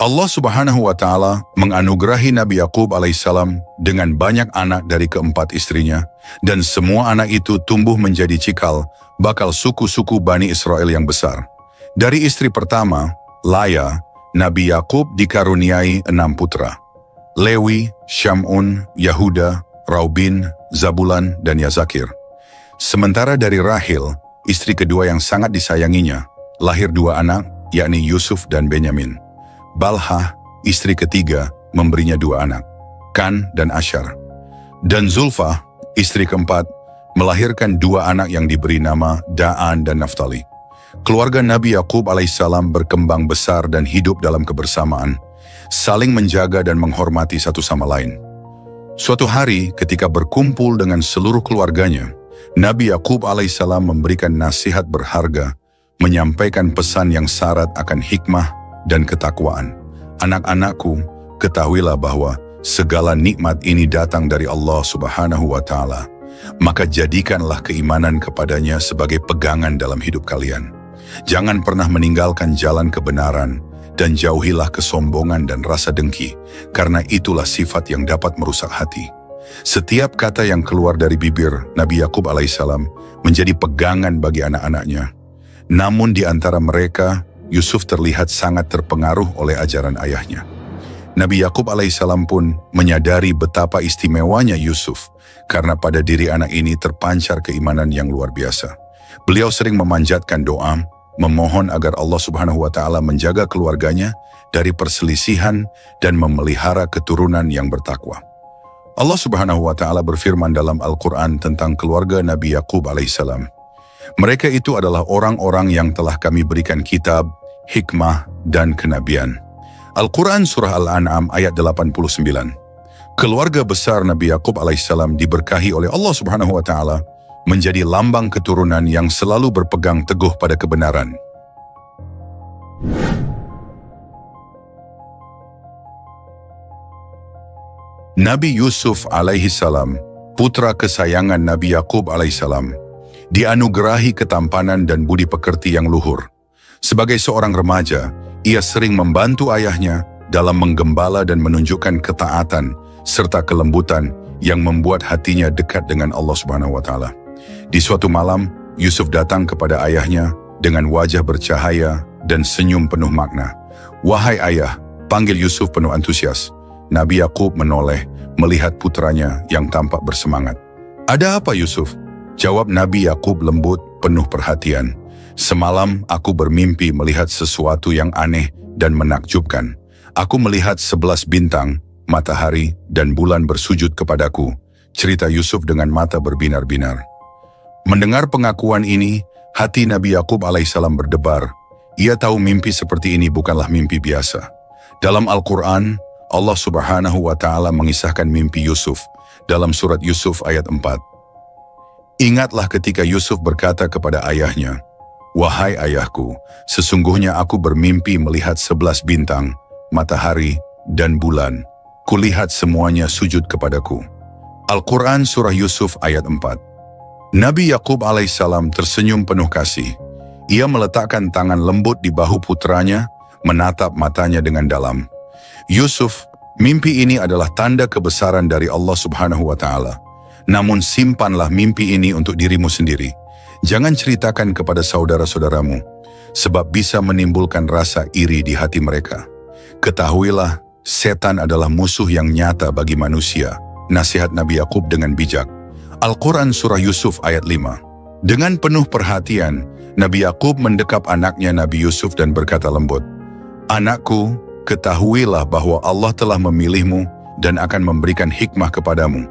Allah Subhanahu wa Ta'ala menganugerahi Nabi Yakub alaihissalam dengan banyak anak dari keempat istrinya, dan semua anak itu tumbuh menjadi cikal bakal suku-suku Bani Israel yang besar. Dari istri pertama, Laya, Nabi Yakub dikaruniai 6 putra: Lewi, Syamun, Yahuda, Raubin, Zabulan, dan Yazakir. Sementara dari Rahil, istri kedua yang sangat disayanginya, lahir 2 anak, yakni Yusuf dan Benyamin. Balhah, istri ketiga, memberinya 2 anak, Kan dan Asyar. Dan Zulfah, istri keempat, melahirkan 2 anak yang diberi nama Da'an dan Naftali. Keluarga Nabi Yakub alaihissalam berkembang besar dan hidup dalam kebersamaan, saling menjaga dan menghormati satu sama lain. Suatu hari ketika berkumpul dengan seluruh keluarganya, Nabi Yakub alaihissalam memberikan nasihat berharga, menyampaikan pesan yang syarat akan hikmah dan ketakwaan. Anak-anakku, ketahuilah bahwa segala nikmat ini datang dari Allah Subhanahu wa Ta'ala. Maka jadikanlah keimanan kepadanya sebagai pegangan dalam hidup kalian. Jangan pernah meninggalkan jalan kebenaran dan jauhilah kesombongan dan rasa dengki, karena itulah sifat yang dapat merusak hati. Setiap kata yang keluar dari bibir Nabi Yakub alaihissalam menjadi pegangan bagi anak-anaknya. Namun di antara mereka, Yusuf terlihat sangat terpengaruh oleh ajaran ayahnya. Nabi Yakub alaihissalam pun menyadari betapa istimewanya Yusuf, karena pada diri anak ini terpancar keimanan yang luar biasa. Beliau sering memanjatkan doa, memohon agar Allah Subhanahu wa Ta'ala menjaga keluarganya dari perselisihan dan memelihara keturunan yang bertakwa. Allah Subhanahu wa Ta'ala berfirman dalam Al-Quran tentang keluarga Nabi Yakub alaihissalam. Mereka itu adalah orang-orang yang telah kami berikan kitab, hikmah, dan kenabian. Al-Quran Surah Al-An'am ayat 89. Keluarga besar Nabi Yakub alaihissalam diberkahi oleh Allah Subhanahu wa Ta'ala menjadi lambang keturunan yang selalu berpegang teguh pada kebenaran. Nabi Yusuf alaihissalam, putra kesayangan Nabi Yakub alaihissalam, dianugerahi ketampanan dan budi pekerti yang luhur. Sebagai seorang remaja, ia sering membantu ayahnya dalam menggembala dan menunjukkan ketaatan serta kelembutan yang membuat hatinya dekat dengan Allah Subhanahu wa Ta'ala. Di suatu malam, Yusuf datang kepada ayahnya dengan wajah bercahaya dan senyum penuh makna. "Wahai ayah," panggil Yusuf penuh antusias. Nabi Yakub menoleh melihat putranya yang tampak bersemangat. "Ada apa, Yusuf?" Jawab Nabi Yakub lembut penuh perhatian. "Semalam aku bermimpi melihat sesuatu yang aneh dan menakjubkan. Aku melihat 11 bintang, matahari, dan bulan bersujud kepadaku," cerita Yusuf dengan mata berbinar-binar. Mendengar pengakuan ini, hati Nabi Yakub alaihissalam berdebar. Ia tahu mimpi seperti ini bukanlah mimpi biasa. Dalam Al-Quran, Allah Subhanahu wa Ta'ala mengisahkan mimpi Yusuf dalam surat Yusuf ayat 4. "Ingatlah ketika Yusuf berkata kepada ayahnya, 'Wahai ayahku, sesungguhnya aku bermimpi melihat 11 bintang, matahari, dan bulan. Kulihat semuanya sujud kepadaku.'" Al-Quran Surah Yusuf ayat 4. Nabi Yakub alaihissalam tersenyum penuh kasih. Ia meletakkan tangan lembut di bahu putranya, menatap matanya dengan dalam. "Yusuf, mimpi ini adalah tanda kebesaran dari Allah Subhanahu wa Ta'ala. Namun simpanlah mimpi ini untuk dirimu sendiri. Jangan ceritakan kepada saudara-saudaramu, sebab bisa menimbulkan rasa iri di hati mereka. Ketahuilah, setan adalah musuh yang nyata bagi manusia." Nasihat Nabi Yakub dengan bijak. Al-Quran Surah Yusuf ayat 5. Dengan penuh perhatian, Nabi Yakub mendekap anaknya Nabi Yusuf dan berkata lembut, "Anakku, ketahuilah bahwa Allah telah memilihmu dan akan memberikan hikmah kepadamu.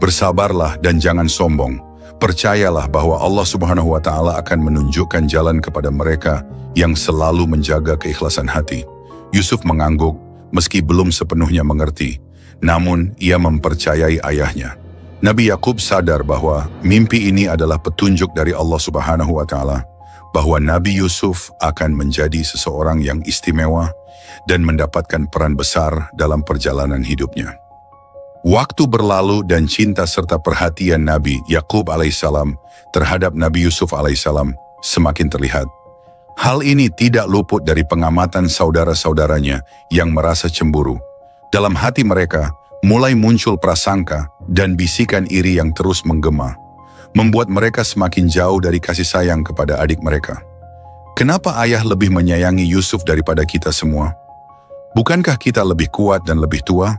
Bersabarlah dan jangan sombong. Percayalah bahwa Allah Subhanahu wa Ta'ala akan menunjukkan jalan kepada mereka yang selalu menjaga keikhlasan hati." Yusuf mengangguk meski belum sepenuhnya mengerti, namun ia mempercayai ayahnya. Nabi Yakub sadar bahwa mimpi ini adalah petunjuk dari Allah Subhanahu wa Ta'ala, bahwa Nabi Yusuf akan menjadi seseorang yang istimewa dan mendapatkan peran besar dalam perjalanan hidupnya. Waktu berlalu dan cinta serta perhatian Nabi Yakub alaihissalam terhadap Nabi Yusuf alaihissalam semakin terlihat. Hal ini tidak luput dari pengamatan saudara-saudaranya yang merasa cemburu. Dalam hati mereka, mulai muncul prasangka dan bisikan iri yang terus menggema, membuat mereka semakin jauh dari kasih sayang kepada adik mereka. Kenapa ayah lebih menyayangi Yusuf daripada kita semua? Bukankah kita lebih kuat dan lebih tua?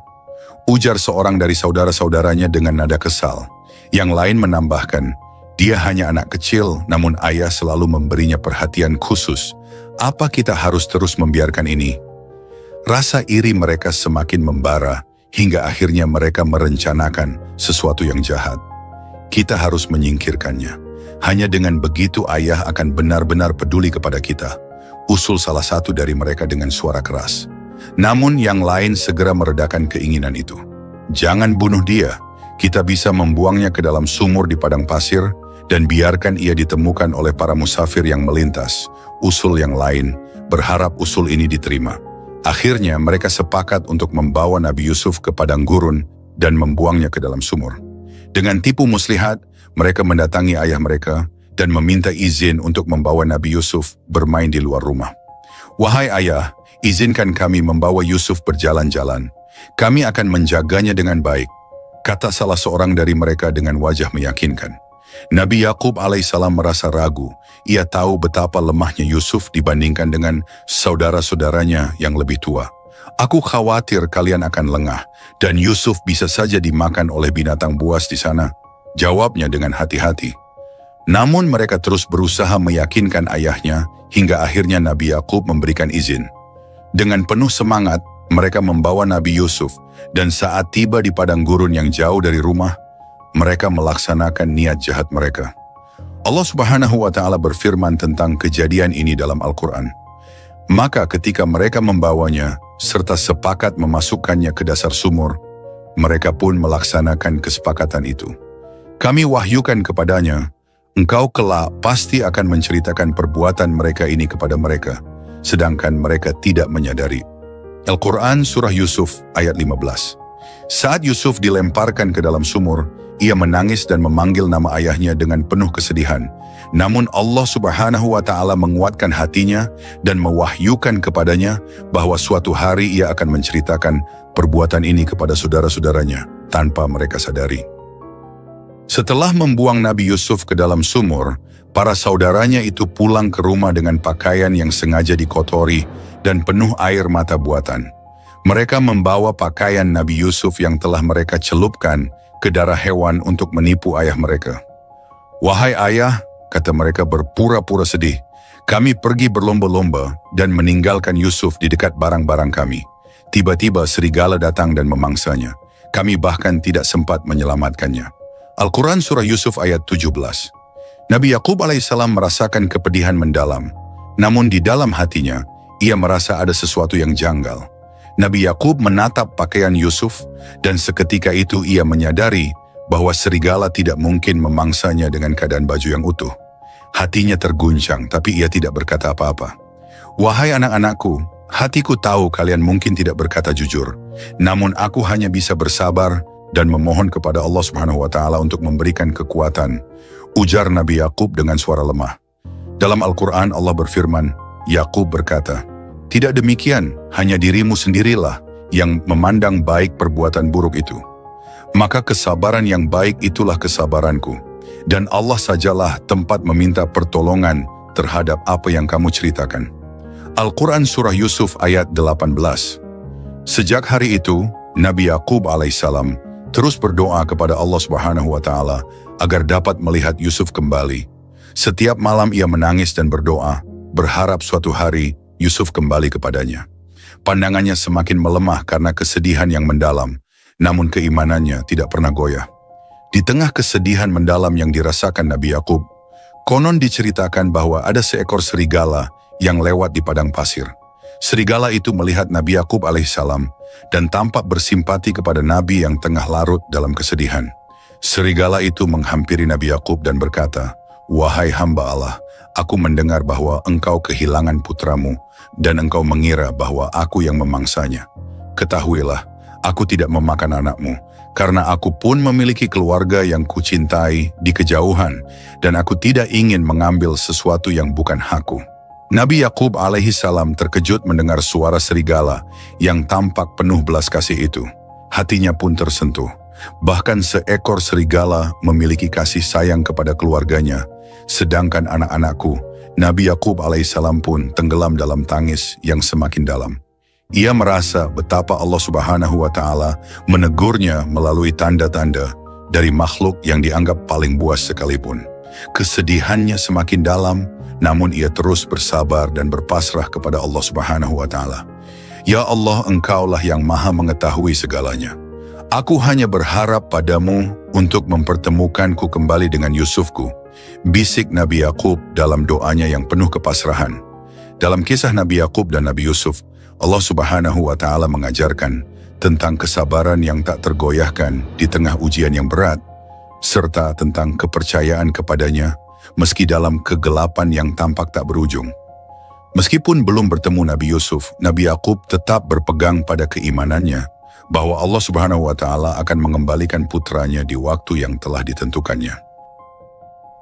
Ujar seorang dari saudara-saudaranya dengan nada kesal. Yang lain menambahkan, dia hanya anak kecil, namun ayah selalu memberinya perhatian khusus. Apa kita harus terus membiarkan ini? Rasa iri mereka semakin membara, hingga akhirnya mereka merencanakan sesuatu yang jahat. Kita harus menyingkirkannya. Hanya dengan begitu ayah akan benar-benar peduli kepada kita. Usul salah satu dari mereka dengan suara keras. Namun yang lain segera meredakan keinginan itu. Jangan bunuh dia. Kita bisa membuangnya ke dalam sumur di padang pasir dan biarkan ia ditemukan oleh para musafir yang melintas. Usul yang lain berharap usul ini diterima. Akhirnya mereka sepakat untuk membawa Nabi Yusuf ke padang gurun dan membuangnya ke dalam sumur. Dengan tipu muslihat, mereka mendatangi ayah mereka dan meminta izin untuk membawa Nabi Yusuf bermain di luar rumah. Wahai ayah, izinkan kami membawa Yusuf berjalan-jalan. Kami akan menjaganya dengan baik, kata salah seorang dari mereka dengan wajah meyakinkan. Nabi Yakub alaihissalam merasa ragu. Ia tahu betapa lemahnya Yusuf dibandingkan dengan saudara-saudaranya yang lebih tua. Aku khawatir kalian akan lengah dan Yusuf bisa saja dimakan oleh binatang buas di sana. Jawabnya dengan hati-hati. Namun mereka terus berusaha meyakinkan ayahnya hingga akhirnya Nabi Yakub memberikan izin. Dengan penuh semangat, mereka membawa Nabi Yusuf dan saat tiba di padang gurun yang jauh dari rumah, mereka melaksanakan niat jahat mereka. Allah Subhanahu wa Ta'ala berfirman tentang kejadian ini dalam Al-Quran. Maka ketika mereka membawanya, serta sepakat memasukkannya ke dasar sumur, mereka pun melaksanakan kesepakatan itu. Kami wahyukan kepadanya, engkau kelak pasti akan menceritakan perbuatan mereka ini kepada mereka, sedangkan mereka tidak menyadari. Al-Quran Surah Yusuf ayat 15. Saat Yusuf dilemparkan ke dalam sumur, ia menangis dan memanggil nama ayahnya dengan penuh kesedihan. Namun Allah Subhanahu wa Ta'ala menguatkan hatinya dan mewahyukan kepadanya bahwa suatu hari ia akan menceritakan perbuatan ini kepada saudara-saudaranya tanpa mereka sadari. Setelah membuang Nabi Yusuf ke dalam sumur, para saudaranya itu pulang ke rumah dengan pakaian yang sengaja dikotori dan penuh air mata buatan. Mereka membawa pakaian Nabi Yusuf yang telah mereka celupkan ke darah hewan untuk menipu ayah mereka. Wahai ayah, kata mereka berpura-pura sedih, kami pergi berlomba-lomba dan meninggalkan Yusuf di dekat barang-barang kami. Tiba-tiba serigala datang dan memangsanya. Kami bahkan tidak sempat menyelamatkannya. Al-Quran Surah Yusuf ayat 17. Nabi Yakub alaihissalam merasakan kepedihan mendalam. Namun di dalam hatinya, ia merasa ada sesuatu yang janggal. Nabi Yakub menatap pakaian Yusuf dan seketika itu ia menyadari bahwa serigala tidak mungkin memangsanya dengan keadaan baju yang utuh. Hatinya terguncang tapi ia tidak berkata apa-apa. Wahai anak-anakku, hatiku tahu kalian mungkin tidak berkata jujur. Namun aku hanya bisa bersabar dan memohon kepada Allah Subhanahu wa Ta'ala untuk memberikan kekuatan. Ujar Nabi Yakub dengan suara lemah. Dalam Al-Quran Allah berfirman, Yakub berkata, tidak demikian, hanya dirimu sendirilah yang memandang baik perbuatan buruk itu. Maka kesabaran yang baik itulah kesabaranku. Dan Allah sajalah tempat meminta pertolongan terhadap apa yang kamu ceritakan. Al-Quran Surah Yusuf ayat 18. Sejak hari itu, Nabi Yakub alaihissalam terus berdoa kepada Allah Subhanahu wa Ta'ala agar dapat melihat Yusuf kembali. Setiap malam ia menangis dan berdoa, berharap suatu hari Yusuf kembali kepadanya. Pandangannya semakin melemah karena kesedihan yang mendalam, namun keimanannya tidak pernah goyah. Di tengah kesedihan mendalam yang dirasakan Nabi Yakub, konon diceritakan bahwa ada seekor serigala yang lewat di padang pasir. Serigala itu melihat Nabi Yakub alaihissalam dan tampak bersimpati kepada Nabi yang tengah larut dalam kesedihan. Serigala itu menghampiri Nabi Yakub dan berkata, wahai hamba Allah, aku mendengar bahwa engkau kehilangan putramu dan engkau mengira bahwa aku yang memangsanya. Ketahuilah, aku tidak memakan anakmu, karena aku pun memiliki keluarga yang kucintai di kejauhan dan aku tidak ingin mengambil sesuatu yang bukan hakku. Nabi Yakub alaihi salam terkejut mendengar suara serigala yang tampak penuh belas kasih itu. Hatinya pun tersentuh. Bahkan seekor serigala memiliki kasih sayang kepada keluarganya. Sedangkan anak-anakku, Nabi Yakub alaihissalam pun tenggelam dalam tangis yang semakin dalam. Ia merasa betapa Allah Subhanahu wa Ta'ala menegurnya melalui tanda-tanda dari makhluk yang dianggap paling buas sekalipun. Kesedihannya semakin dalam, namun ia terus bersabar dan berpasrah kepada Allah Subhanahu wa Ta'ala. Ya Allah, Engkaulah yang maha mengetahui segalanya. Aku hanya berharap padamu untuk mempertemukanku kembali dengan Yusufku, bisik Nabi Yakub dalam doanya yang penuh kepasrahan. Dalam kisah Nabi Yakub dan Nabi Yusuf, Allah Subhanahu wa Ta'ala mengajarkan tentang kesabaran yang tak tergoyahkan di tengah ujian yang berat, serta tentang kepercayaan kepadanya meski dalam kegelapan yang tampak tak berujung. Meskipun belum bertemu Nabi Yusuf, Nabi Yakub tetap berpegang pada keimanannya bahwa Allah Subhanahu wa Ta'ala akan mengembalikan putranya di waktu yang telah ditentukannya.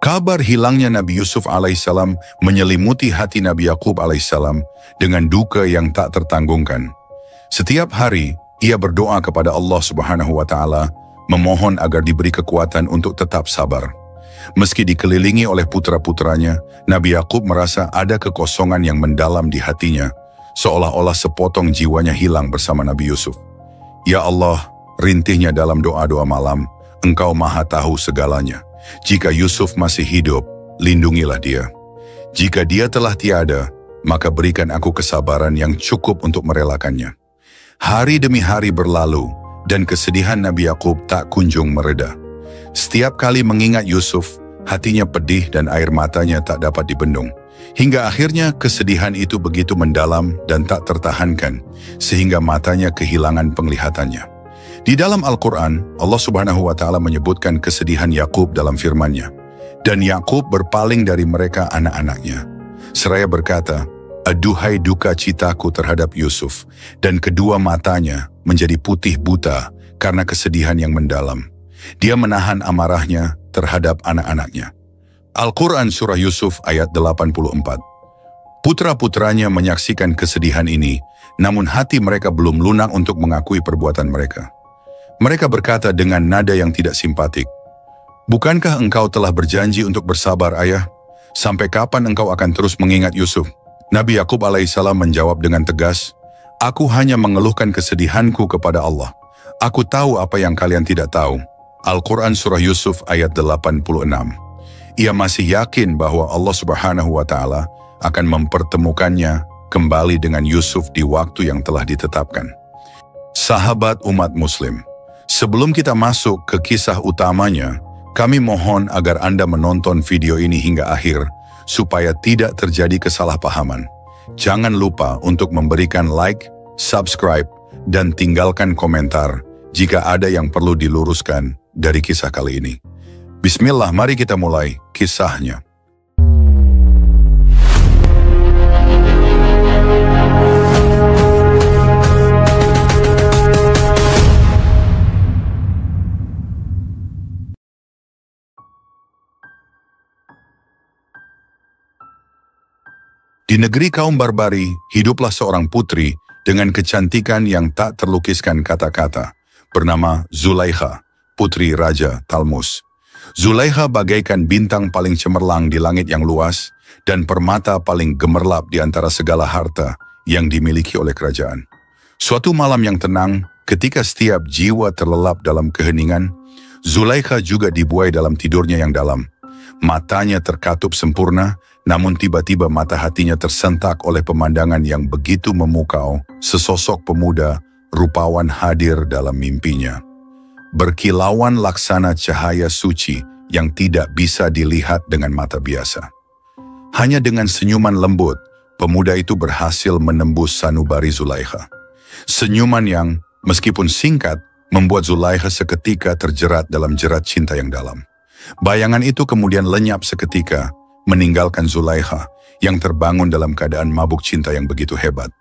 Kabar hilangnya Nabi Yusuf alaihissalam menyelimuti hati Nabi Yakub alaihissalam dengan duka yang tak tertanggungkan. Setiap hari, ia berdoa kepada Allah Subhanahu wa Ta'ala, memohon agar diberi kekuatan untuk tetap sabar. Meski dikelilingi oleh putra-putranya, Nabi Yakub merasa ada kekosongan yang mendalam di hatinya, seolah-olah sepotong jiwanya hilang bersama Nabi Yusuf. Ya Allah, rintihnya dalam doa-doa malam, Engkau maha tahu segalanya. Jika Yusuf masih hidup, lindungilah dia. Jika dia telah tiada, maka berikan aku kesabaran yang cukup untuk merelakannya. Hari demi hari berlalu, dan kesedihan Nabi Yakub tak kunjung mereda. Setiap kali mengingat Yusuf, hatinya pedih dan air matanya tak dapat dibendung. Hingga akhirnya kesedihan itu begitu mendalam dan tak tertahankan, sehingga matanya kehilangan penglihatannya. Di dalam Al-Quran, Allah Subhanahu wa Ta'ala menyebutkan kesedihan Yakub dalam firman-Nya. Dan Yakub berpaling dari mereka anak-anaknya. Seraya berkata, aduhai duka citaku terhadap Yusuf, dan kedua matanya menjadi putih buta karena kesedihan yang mendalam. Dia menahan amarahnya terhadap anak-anaknya. Al-Quran Surah Yusuf ayat 84. Putra-putranya menyaksikan kesedihan ini, namun hati mereka belum lunak untuk mengakui perbuatan mereka. Mereka berkata dengan nada yang tidak simpatik, bukankah engkau telah berjanji untuk bersabar, ayah? Sampai kapan engkau akan terus mengingat Yusuf? Nabi Yakub alaihissalam menjawab dengan tegas, aku hanya mengeluhkan kesedihanku kepada Allah. Aku tahu apa yang kalian tidak tahu. Al-Quran Surah Yusuf ayat 86. Ia masih yakin bahwa Allah Subhanahu wa Ta'ala akan mempertemukannya kembali dengan Yusuf di waktu yang telah ditetapkan. Sahabat umat Muslim, sebelum kita masuk ke kisah utamanya, kami mohon agar Anda menonton video ini hingga akhir, supaya tidak terjadi kesalahpahaman. Jangan lupa untuk memberikan like, subscribe, dan tinggalkan komentar jika ada yang perlu diluruskan dari kisah kali ini. Bismillah, mari kita mulai kisahnya. Di negeri kaum Barbari, hiduplah seorang putri dengan kecantikan yang tak terlukiskan kata-kata, bernama Zulaikha, putri Raja Talmus. Zulaikha bagaikan bintang paling cemerlang di langit yang luas dan permata paling gemerlap di antara segala harta yang dimiliki oleh kerajaan. Suatu malam yang tenang, ketika setiap jiwa terlelap dalam keheningan, Zulaikha juga dibuai dalam tidurnya yang dalam. Matanya terkatup sempurna, namun tiba-tiba mata hatinya tersentak oleh pemandangan yang begitu memukau, sesosok pemuda rupawan hadir dalam mimpinya. Berkilauan laksana cahaya suci yang tidak bisa dilihat dengan mata biasa. Hanya dengan senyuman lembut, pemuda itu berhasil menembus sanubari Zulaikha. Senyuman yang, meskipun singkat, membuat Zulaikha seketika terjerat dalam jerat cinta yang dalam. Bayangan itu kemudian lenyap seketika, meninggalkan Zulaikha yang terbangun dalam keadaan mabuk cinta yang begitu hebat.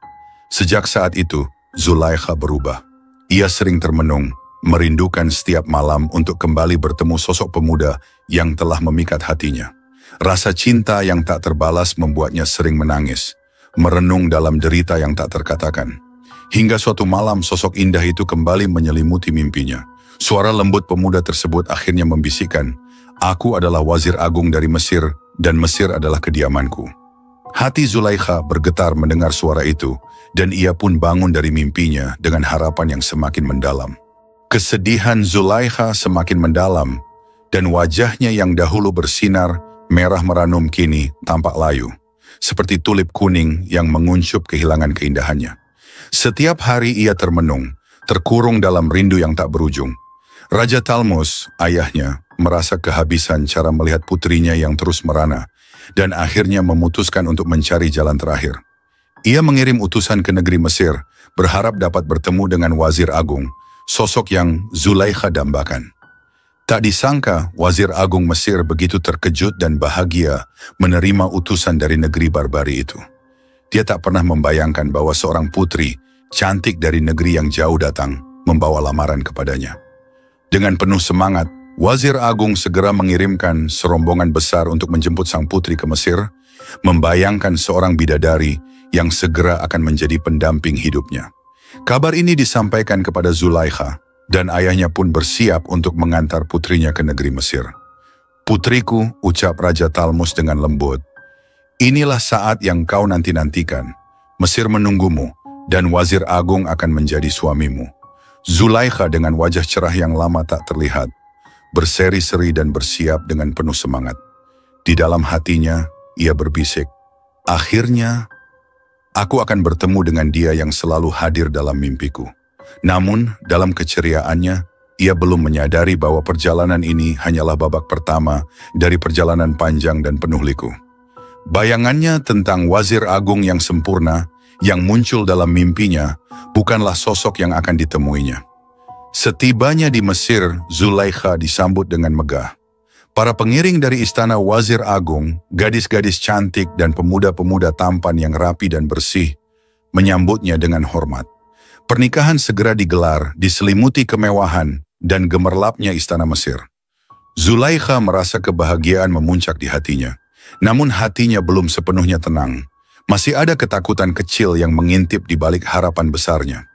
Sejak saat itu, Zulaikha berubah. Ia sering termenung, merindukan setiap malam untuk kembali bertemu sosok pemuda yang telah memikat hatinya. Rasa cinta yang tak terbalas membuatnya sering menangis, merenung dalam derita yang tak terkatakan. Hingga suatu malam sosok indah itu kembali menyelimuti mimpinya. Suara lembut pemuda tersebut akhirnya membisikkan, "Aku adalah wazir agung dari Mesir dan Mesir adalah kediamanku." Hati Zulaikha bergetar mendengar suara itu dan ia pun bangun dari mimpinya dengan harapan yang semakin mendalam. Kesedihan Zulaikha semakin mendalam dan wajahnya yang dahulu bersinar merah meranum kini tampak layu, seperti tulip kuning yang menguncup kehilangan keindahannya. Setiap hari ia termenung, terkurung dalam rindu yang tak berujung. Raja Talmus, ayahnya, merasa kehabisan cara melihat putrinya yang terus merana, dan akhirnya memutuskan untuk mencari jalan terakhir. Ia mengirim utusan ke negeri Mesir, berharap dapat bertemu dengan Wazir Agung, sosok yang Zulaikha dambakan. Tak disangka, Wazir Agung Mesir begitu terkejut dan bahagia menerima utusan dari negeri barbari itu. Dia tak pernah membayangkan bahwa seorang putri, cantik dari negeri yang jauh datang, membawa lamaran kepadanya. Dengan penuh semangat, Wazir Agung segera mengirimkan serombongan besar untuk menjemput sang putri ke Mesir, membayangkan seorang bidadari yang segera akan menjadi pendamping hidupnya. Kabar ini disampaikan kepada Zulaikha, dan ayahnya pun bersiap untuk mengantar putrinya ke negeri Mesir. "Putriku," ucap Raja Talmus dengan lembut, "inilah saat yang kau nanti-nantikan. Mesir menunggumu, dan Wazir Agung akan menjadi suamimu." Zulaikha dengan wajah cerah yang lama tak terlihat, berseri-seri dan bersiap dengan penuh semangat. Di dalam hatinya, ia berbisik, "Akhirnya, aku akan bertemu dengan dia yang selalu hadir dalam mimpiku." Namun, dalam keceriaannya, ia belum menyadari bahwa perjalanan ini hanyalah babak pertama dari perjalanan panjang dan penuh liku. Bayangannya tentang Wazir Agung yang sempurna, yang muncul dalam mimpinya, bukanlah sosok yang akan ditemuinya. Setibanya di Mesir, Zulaikha disambut dengan megah. Para pengiring dari istana Wazir Agung, gadis-gadis cantik dan pemuda-pemuda tampan yang rapi dan bersih, menyambutnya dengan hormat. Pernikahan segera digelar, diselimuti kemewahan dan gemerlapnya istana Mesir. Zulaikha merasa kebahagiaan memuncak di hatinya. Namun hatinya belum sepenuhnya tenang. Masih ada ketakutan kecil yang mengintip di balik harapan besarnya.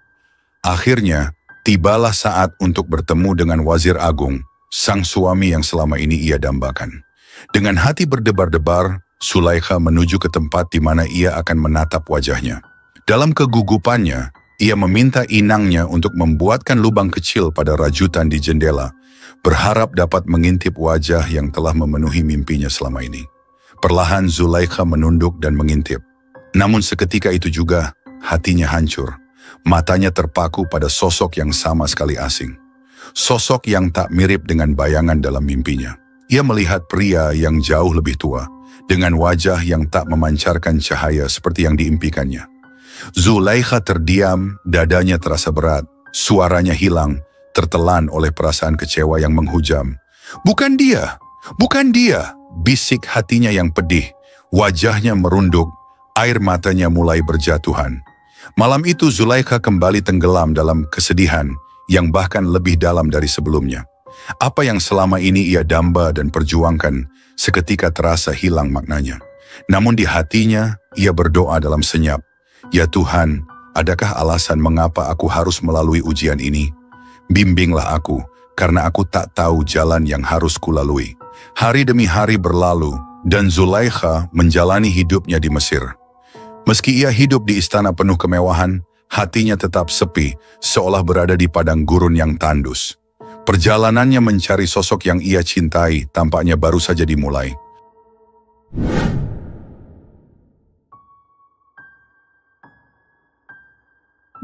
Akhirnya, tibalah saat untuk bertemu dengan Wazir Agung, sang suami yang selama ini ia dambakan. Dengan hati berdebar-debar, Zulaikha menuju ke tempat di mana ia akan menatap wajahnya. Dalam kegugupannya, ia meminta inangnya untuk membuatkan lubang kecil pada rajutan di jendela, berharap dapat mengintip wajah yang telah memenuhi mimpinya selama ini. Perlahan Zulaikha menunduk dan mengintip. Namun seketika itu juga, hatinya hancur. Matanya terpaku pada sosok yang sama sekali asing. Sosok yang tak mirip dengan bayangan dalam mimpinya. Ia melihat pria yang jauh lebih tua, dengan wajah yang tak memancarkan cahaya seperti yang diimpikannya. Zulaikha terdiam, dadanya terasa berat, suaranya hilang, tertelan oleh perasaan kecewa yang menghujam. "Bukan dia, bukan dia!" bisik hatinya yang pedih. Wajahnya merunduk, air matanya mulai berjatuhan. Malam itu Zulaikha kembali tenggelam dalam kesedihan yang bahkan lebih dalam dari sebelumnya. Apa yang selama ini ia damba dan perjuangkan seketika terasa hilang maknanya. Namun di hatinya ia berdoa dalam senyap, "Ya Tuhan, adakah alasan mengapa aku harus melalui ujian ini? Bimbinglah aku, karena aku tak tahu jalan yang harus kulalui." Hari demi hari berlalu, dan Zulaikha menjalani hidupnya di Mesir. Meski ia hidup di istana penuh kemewahan, hatinya tetap sepi, seolah berada di padang gurun yang tandus. Perjalanannya mencari sosok yang ia cintai tampaknya baru saja dimulai.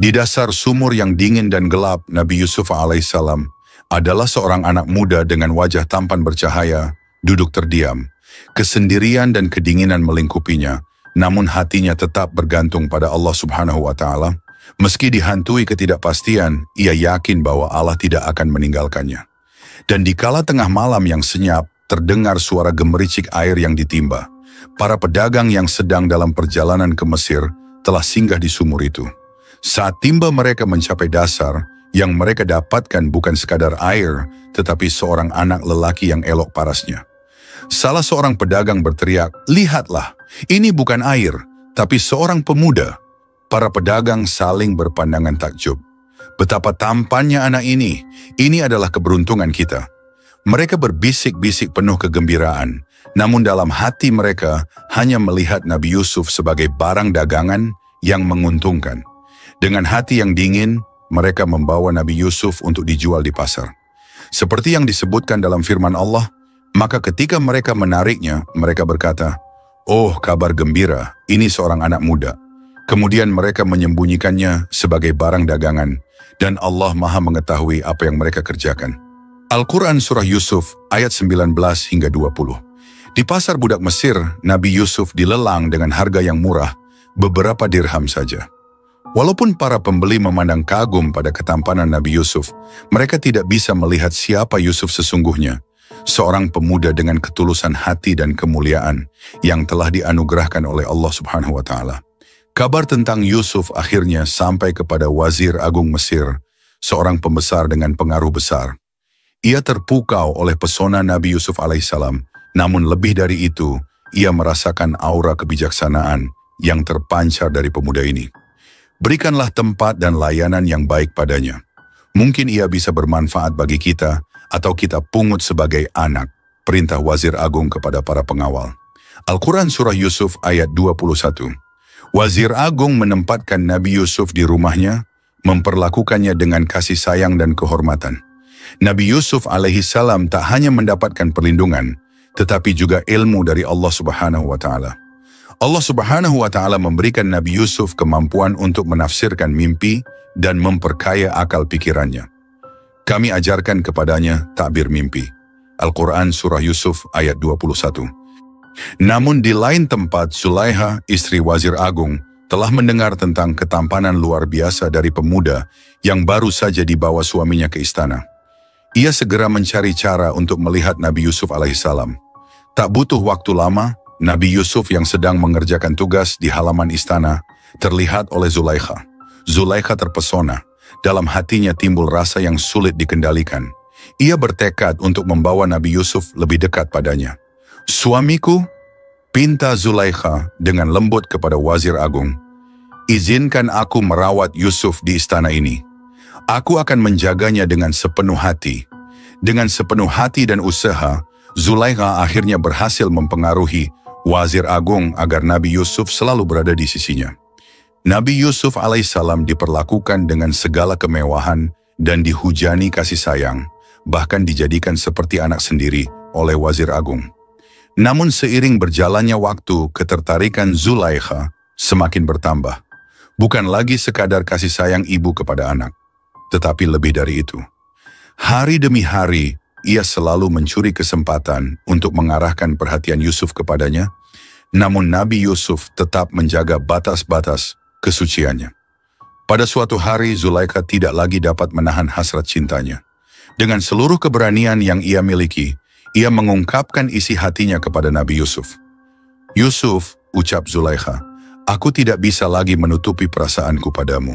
Di dasar sumur yang dingin dan gelap, Nabi Yusuf alaihissalam adalah seorang anak muda dengan wajah tampan bercahaya, duduk terdiam. Kesendirian dan kedinginan melingkupinya, namun hatinya tetap bergantung pada Allah Subhanahu wa Ta'ala. Meski dihantui ketidakpastian, ia yakin bahwa Allah tidak akan meninggalkannya. Dan di kala tengah malam yang senyap, terdengar suara gemericik air yang ditimba. Para pedagang yang sedang dalam perjalanan ke Mesir telah singgah di sumur itu. Saat timba mereka mencapai dasar, yang mereka dapatkan bukan sekadar air, tetapi seorang anak lelaki yang elok parasnya. Salah seorang pedagang berteriak, "Lihatlah, ini bukan air, tapi seorang pemuda." Para pedagang saling berpandangan takjub. Betapa tampannya anak ini adalah keberuntungan kita. Mereka berbisik-bisik penuh kegembiraan, namun dalam hati mereka hanya melihat Nabi Yusuf sebagai barang dagangan yang menguntungkan. Dengan hati yang dingin, mereka membawa Nabi Yusuf untuk dijual di pasar. Seperti yang disebutkan dalam firman Allah, maka ketika mereka menariknya, mereka berkata, "Oh, kabar gembira, ini seorang anak muda." Kemudian mereka menyembunyikannya sebagai barang dagangan, dan Allah Maha mengetahui apa yang mereka kerjakan. Al-Quran Surah Yusuf ayat 19 hingga 20. Di pasar budak Mesir, Nabi Yusuf dilelang dengan harga yang murah, beberapa dirham saja. Walaupun para pembeli memandang kagum pada ketampanan Nabi Yusuf, mereka tidak bisa melihat siapa Yusuf sesungguhnya, seorang pemuda dengan ketulusan hati dan kemuliaan yang telah dianugerahkan oleh Allah Subhanahu wa Ta'ala. Kabar tentang Yusuf akhirnya sampai kepada Wazir Agung Mesir, seorang pembesar dengan pengaruh besar. Ia terpukau oleh pesona Nabi Yusuf alaihissalam, namun lebih dari itu, ia merasakan aura kebijaksanaan yang terpancar dari pemuda ini. Berikanlah tempat dan layanan yang baik padanya. Mungkin ia bisa bermanfaat bagi kita, atau kita pungut sebagai anak, perintah Wazir Agung kepada para pengawal. Al-Quran Surah Yusuf ayat 21. Wazir Agung menempatkan Nabi Yusuf di rumahnya, memperlakukannya dengan kasih sayang dan kehormatan. Nabi Yusuf alaihissalam tak hanya mendapatkan perlindungan, tetapi juga ilmu dari Allah Subhanahu wa Ta'ala. Allah Subhanahu wa Ta'ala memberikan Nabi Yusuf kemampuan untuk menafsirkan mimpi dan memperkaya akal pikirannya. Kami ajarkan kepadanya takbir mimpi. Al-Quran Surah Yusuf ayat 21. Namun di lain tempat, Zulaiha, istri Wazir Agung, telah mendengar tentang ketampanan luar biasa dari pemuda yang baru saja dibawa suaminya ke istana. Ia segera mencari cara untuk melihat Nabi Yusuf alaihissalam. Tak butuh waktu lama, Nabi Yusuf yang sedang mengerjakan tugas di halaman istana terlihat oleh Zulaiha. Zulaiha terpesona, dalam hatinya timbul rasa yang sulit dikendalikan. Ia bertekad untuk membawa Nabi Yusuf lebih dekat padanya. "Suamiku," pinta Zulaiha dengan lembut kepada Wazir Agung, "izinkan aku merawat Yusuf di istana ini. Aku akan menjaganya dengan sepenuh hati." Dengan sepenuh hati dan usaha, Zulaiha akhirnya berhasil mempengaruhi Wazir Agung agar Nabi Yusuf selalu berada di sisinya. Nabi Yusuf alaihissalam diperlakukan dengan segala kemewahan dan dihujani kasih sayang, bahkan dijadikan seperti anak sendiri oleh Wazir Agung. Namun seiring berjalannya waktu, ketertarikan Zulaiha semakin bertambah. Bukan lagi sekadar kasih sayang ibu kepada anak, tetapi lebih dari itu. Hari demi hari, ia selalu mencuri kesempatan untuk mengarahkan perhatian Yusuf kepadanya, namun Nabi Yusuf tetap menjaga batas-batas kesuciannya. Pada suatu hari, Zulaiha tidak lagi dapat menahan hasrat cintanya. Dengan seluruh keberanian yang ia miliki, ia mengungkapkan isi hatinya kepada Nabi Yusuf. "Yusuf," ucap Zulaiha, "aku tidak bisa lagi menutupi perasaanku padamu.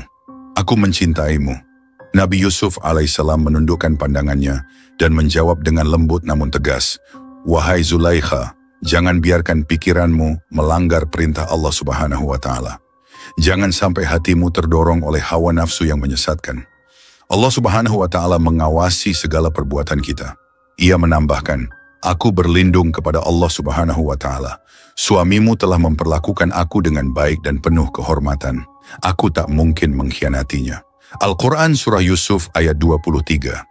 Aku mencintaimu." Nabi Yusuf alaihissalam menundukkan pandangannya dan menjawab dengan lembut namun tegas, "Wahai Zulaiha, jangan biarkan pikiranmu melanggar perintah Allah Subhanahu wa Ta'ala. Jangan sampai hatimu terdorong oleh hawa nafsu yang menyesatkan. Allah Subhanahu wa Ta'ala mengawasi segala perbuatan kita." Ia menambahkan, "Aku berlindung kepada Allah Subhanahu wa Ta'ala. Suamimu telah memperlakukan aku dengan baik dan penuh kehormatan. Aku tak mungkin mengkhianatinya." Al-Quran Surah Yusuf ayat 23.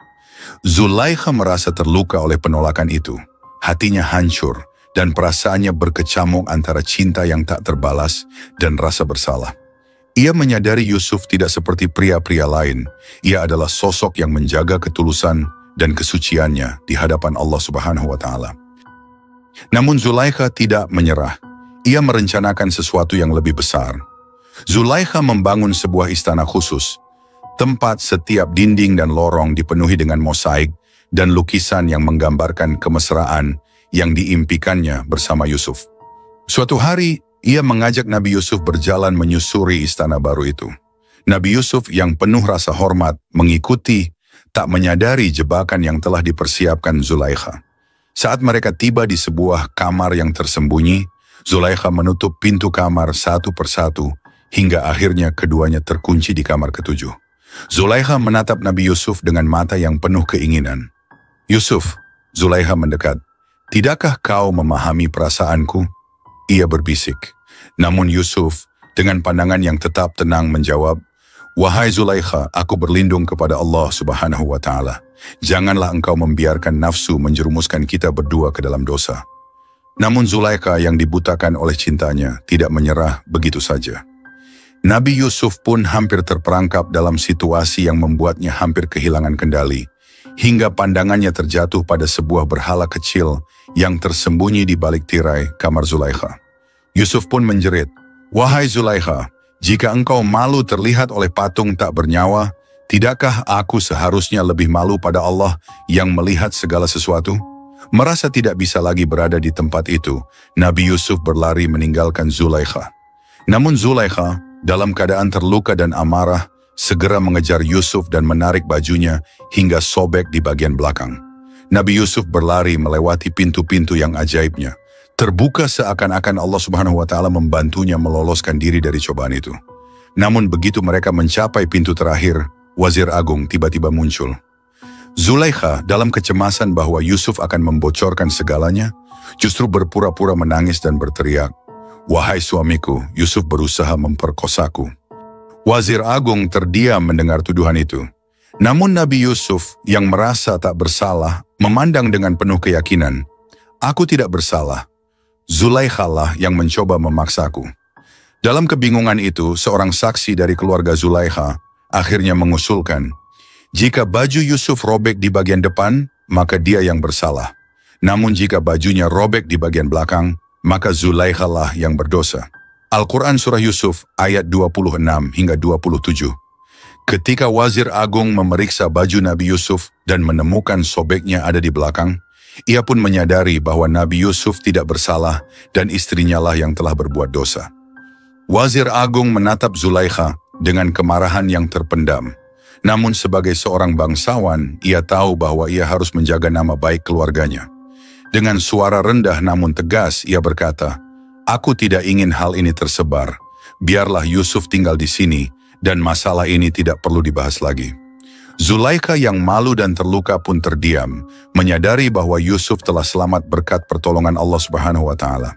Zulaiha merasa terluka oleh penolakan itu. Hatinya hancur dan perasaannya berkecamuk antara cinta yang tak terbalas dan rasa bersalah. Ia menyadari Yusuf tidak seperti pria-pria lain. Ia adalah sosok yang menjaga ketulusan dan kesuciannya di hadapan Allah Subhanahu wa Ta'ala. Namun Zulaiha tidak menyerah. Ia merencanakan sesuatu yang lebih besar. Zulaiha membangun sebuah istana khusus, tempat setiap dinding dan lorong dipenuhi dengan mosaik dan lukisan yang menggambarkan kemesraan yang diimpikannya bersama Yusuf. Suatu hari, ia mengajak Nabi Yusuf berjalan menyusuri istana baru itu. Nabi Yusuf yang penuh rasa hormat mengikuti, tak menyadari jebakan yang telah dipersiapkan Zulaiha. Saat mereka tiba di sebuah kamar yang tersembunyi, Zulaikha menutup pintu kamar satu persatu hingga akhirnya keduanya terkunci di kamar ketujuh. Zulaikha menatap Nabi Yusuf dengan mata yang penuh keinginan. "Yusuf," Zulaikha mendekat, "tidakkah kau memahami perasaanku?" Ia berbisik. Namun Yusuf dengan pandangan yang tetap tenang menjawab, "Wahai Zulaikha, aku berlindung kepada Allah Subhanahu wa Ta'ala. Janganlah engkau membiarkan nafsu menjerumuskan kita berdua ke dalam dosa." Namun Zulaikha yang dibutakan oleh cintanya tidak menyerah begitu saja. Nabi Yusuf pun hampir terperangkap dalam situasi yang membuatnya hampir kehilangan kendali, hingga pandangannya terjatuh pada sebuah berhala kecil yang tersembunyi di balik tirai kamar Zulaikha. Yusuf pun menjerit, "Wahai Zulaikha, jika engkau malu terlihat oleh patung tak bernyawa, tidakkah aku seharusnya lebih malu pada Allah yang melihat segala sesuatu?" Merasa tidak bisa lagi berada di tempat itu, Nabi Yusuf berlari meninggalkan Zulaikha. Namun Zulaikha, dalam keadaan terluka dan amarah, segera mengejar Yusuf dan menarik bajunya hingga sobek di bagian belakang. Nabi Yusuf berlari melewati pintu-pintu yang ajaibnya. Terbuka seakan-akan Allah Subhanahu wa Ta'ala membantunya meloloskan diri dari cobaan itu. Namun begitu mereka mencapai pintu terakhir, Wazir Agung tiba-tiba muncul. Zulaikha dalam kecemasan bahwa Yusuf akan membocorkan segalanya, justru berpura-pura menangis dan berteriak, "Wahai suamiku, Yusuf berusaha memperkosaku." Wazir Agung terdiam mendengar tuduhan itu. Namun Nabi Yusuf yang merasa tak bersalah memandang dengan penuh keyakinan, "Aku tidak bersalah. Zulaikha lah yang mencoba memaksaku." Dalam kebingungan itu, seorang saksi dari keluarga Zulaikha akhirnya mengusulkan, jika baju Yusuf robek di bagian depan, maka dia yang bersalah. Namun jika bajunya robek di bagian belakang, maka Zulaikha lah yang berdosa. Al-Quran Surah Yusuf ayat 26 hingga 27. Ketika Wazir Agung memeriksa baju Nabi Yusuf dan menemukan sobeknya ada di belakang, ia pun menyadari bahwa Nabi Yusuf tidak bersalah dan istrinya lah yang telah berbuat dosa. Wazir Agung menatap Zulaikha dengan kemarahan yang terpendam. Namun sebagai seorang bangsawan, ia tahu bahwa ia harus menjaga nama baik keluarganya. Dengan suara rendah namun tegas, ia berkata, "Aku tidak ingin hal ini tersebar. Biarlah Yusuf tinggal di sini dan masalah ini tidak perlu dibahas lagi." Zulaikha yang malu dan terluka pun terdiam, menyadari bahwa Yusuf telah selamat berkat pertolongan Allah Subhanahu wa Ta'ala.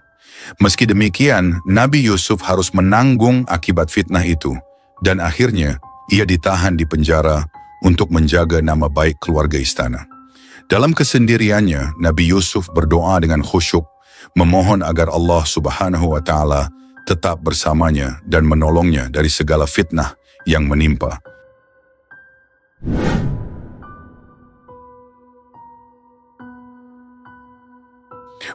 Meski demikian, Nabi Yusuf harus menanggung akibat fitnah itu, dan akhirnya ia ditahan di penjara untuk menjaga nama baik keluarga istana. Dalam kesendiriannya, Nabi Yusuf berdoa dengan khusyuk, memohon agar Allah Subhanahu wa Ta'ala tetap bersamanya dan menolongnya dari segala fitnah yang menimpa.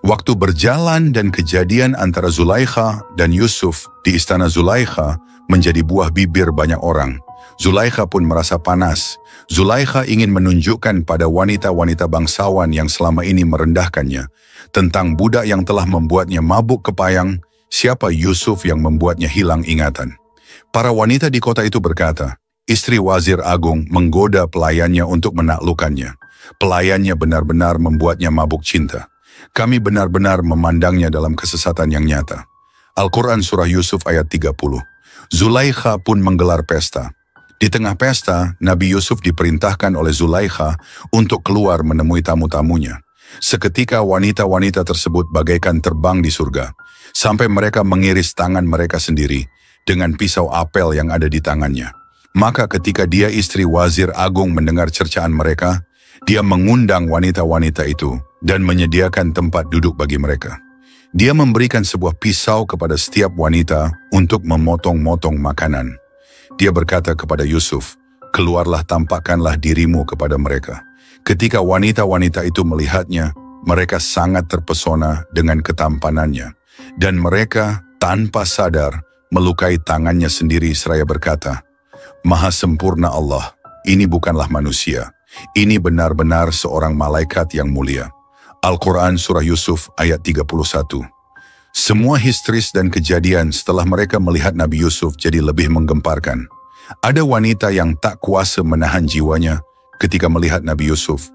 Waktu berjalan dan kejadian antara Zulaikha dan Yusuf di istana Zulaikha menjadi buah bibir banyak orang. Zulaikha pun merasa panas. Zulaikha ingin menunjukkan pada wanita-wanita bangsawan yang selama ini merendahkannya tentang budak yang telah membuatnya mabuk kepayang, siapa Yusuf yang membuatnya hilang ingatan. Para wanita di kota itu berkata, istri Wazir Agung menggoda pelayannya untuk menaklukkannya. Pelayannya benar-benar membuatnya mabuk cinta. Kami benar-benar memandangnya dalam kesesatan yang nyata. Al-Quran Surah Yusuf ayat 30. Zulaikha pun menggelar pesta. Di tengah pesta, Nabi Yusuf diperintahkan oleh Zulaikha untuk keluar menemui tamu-tamunya. Seketika wanita-wanita tersebut bagaikan terbang di surga, sampai mereka mengiris tangan mereka sendiri dengan pisau apel yang ada di tangannya. Maka ketika dia istri Wazir Agung mendengar cercaan mereka, dia mengundang wanita-wanita itu dan menyediakan tempat duduk bagi mereka. Dia memberikan sebuah pisau kepada setiap wanita untuk memotong-motong makanan. Dia berkata kepada Yusuf, "Keluarlah, tampakkanlah dirimu kepada mereka." Ketika wanita-wanita itu melihatnya, mereka sangat terpesona dengan ketampanannya. Dan mereka tanpa sadar melukai tangannya sendiri seraya berkata, "Maha sempurna Allah, ini bukanlah manusia. Ini benar-benar seorang malaikat yang mulia." Al-Quran Surah Yusuf ayat 31. Semua histeris dan kejadian setelah mereka melihat Nabi Yusuf jadi lebih menggemparkan. Ada wanita yang tak kuasa menahan jiwanya ketika melihat Nabi Yusuf.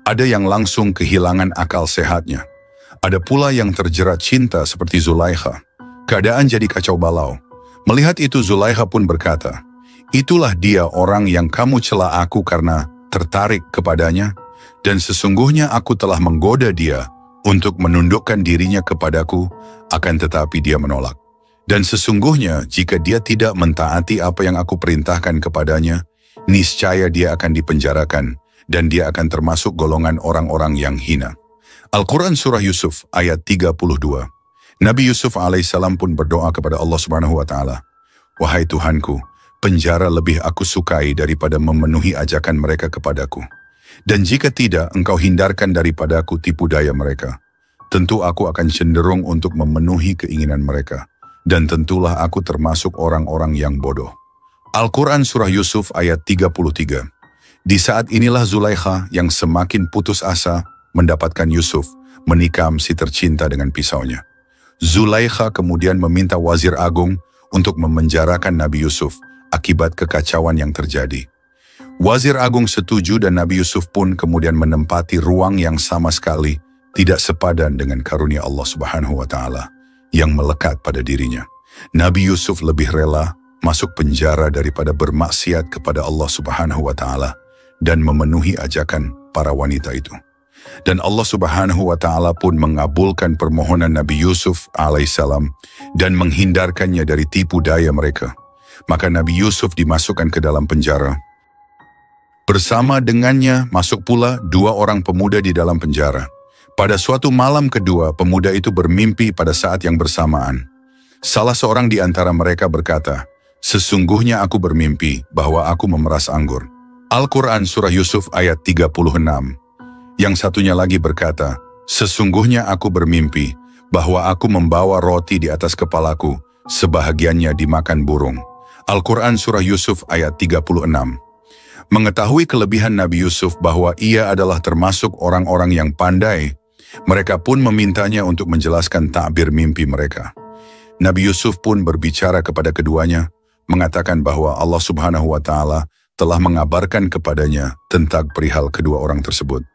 Ada yang langsung kehilangan akal sehatnya. Ada pula yang terjerat cinta seperti Zulaikha. Keadaan jadi kacau balau. Melihat itu Zulaikha pun berkata, "Itulah dia orang yang kamu cela aku karena tertarik kepadanya, dan sesungguhnya aku telah menggoda dia untuk menundukkan dirinya kepadaku, akan tetapi dia menolak. Dan sesungguhnya jika dia tidak mentaati apa yang aku perintahkan kepadanya, niscaya dia akan dipenjarakan, dan dia akan termasuk golongan orang-orang yang hina." Al-Quran Surah Yusuf ayat 32. Nabi Yusuf alaihissalam pun berdoa kepada Allah Subhanahu wa Ta'ala, "Wahai Tuhanku, penjara lebih aku sukai daripada memenuhi ajakan mereka kepadaku. Dan jika tidak, engkau hindarkan daripadaku tipu daya mereka. Tentu aku akan cenderung untuk memenuhi keinginan mereka. Dan tentulah aku termasuk orang-orang yang bodoh." Al-Quran Surah Yusuf ayat 33. Di saat inilah Zulaikha yang semakin putus asa mendapatkan Yusuf menikam si tercinta dengan pisaunya. Zulaikha kemudian meminta wazir agung untuk memenjarakan Nabi Yusuf akibat kekacauan yang terjadi. Wazir agung setuju dan Nabi Yusuf pun kemudian menempati ruang yang sama sekali tidak sepadan dengan karunia Allah Subhanahu wa Ta'ala yang melekat pada dirinya. Nabi Yusuf lebih rela masuk penjara daripada bermaksiat kepada Allah Subhanahu wa Ta'ala dan memenuhi ajakan para wanita itu. Dan Allah Subhanahu wa Ta'ala pun mengabulkan permohonan Nabi Yusuf alaihissalam dan menghindarkannya dari tipu daya mereka. Maka Nabi Yusuf dimasukkan ke dalam penjara. Bersama dengannya masuk pula 2 orang pemuda di dalam penjara. Pada suatu malam kedua, pemuda itu bermimpi pada saat yang bersamaan. Salah seorang di antara mereka berkata, "Sesungguhnya aku bermimpi bahwa aku memeras anggur." Al-Quran Surah Yusuf ayat 36. Yang satunya lagi berkata, "Sesungguhnya aku bermimpi bahwa aku membawa roti di atas kepalaku, sebahagiannya dimakan burung." Al-Quran Surah Yusuf ayat 36. Mengetahui kelebihan Nabi Yusuf bahwa ia adalah termasuk orang-orang yang pandai, mereka pun memintanya untuk menjelaskan takbir mimpi mereka. Nabi Yusuf pun berbicara kepada keduanya, mengatakan bahwa Allah Subhanahu wa Ta'ala telah mengabarkan kepadanya tentang perihal kedua orang tersebut.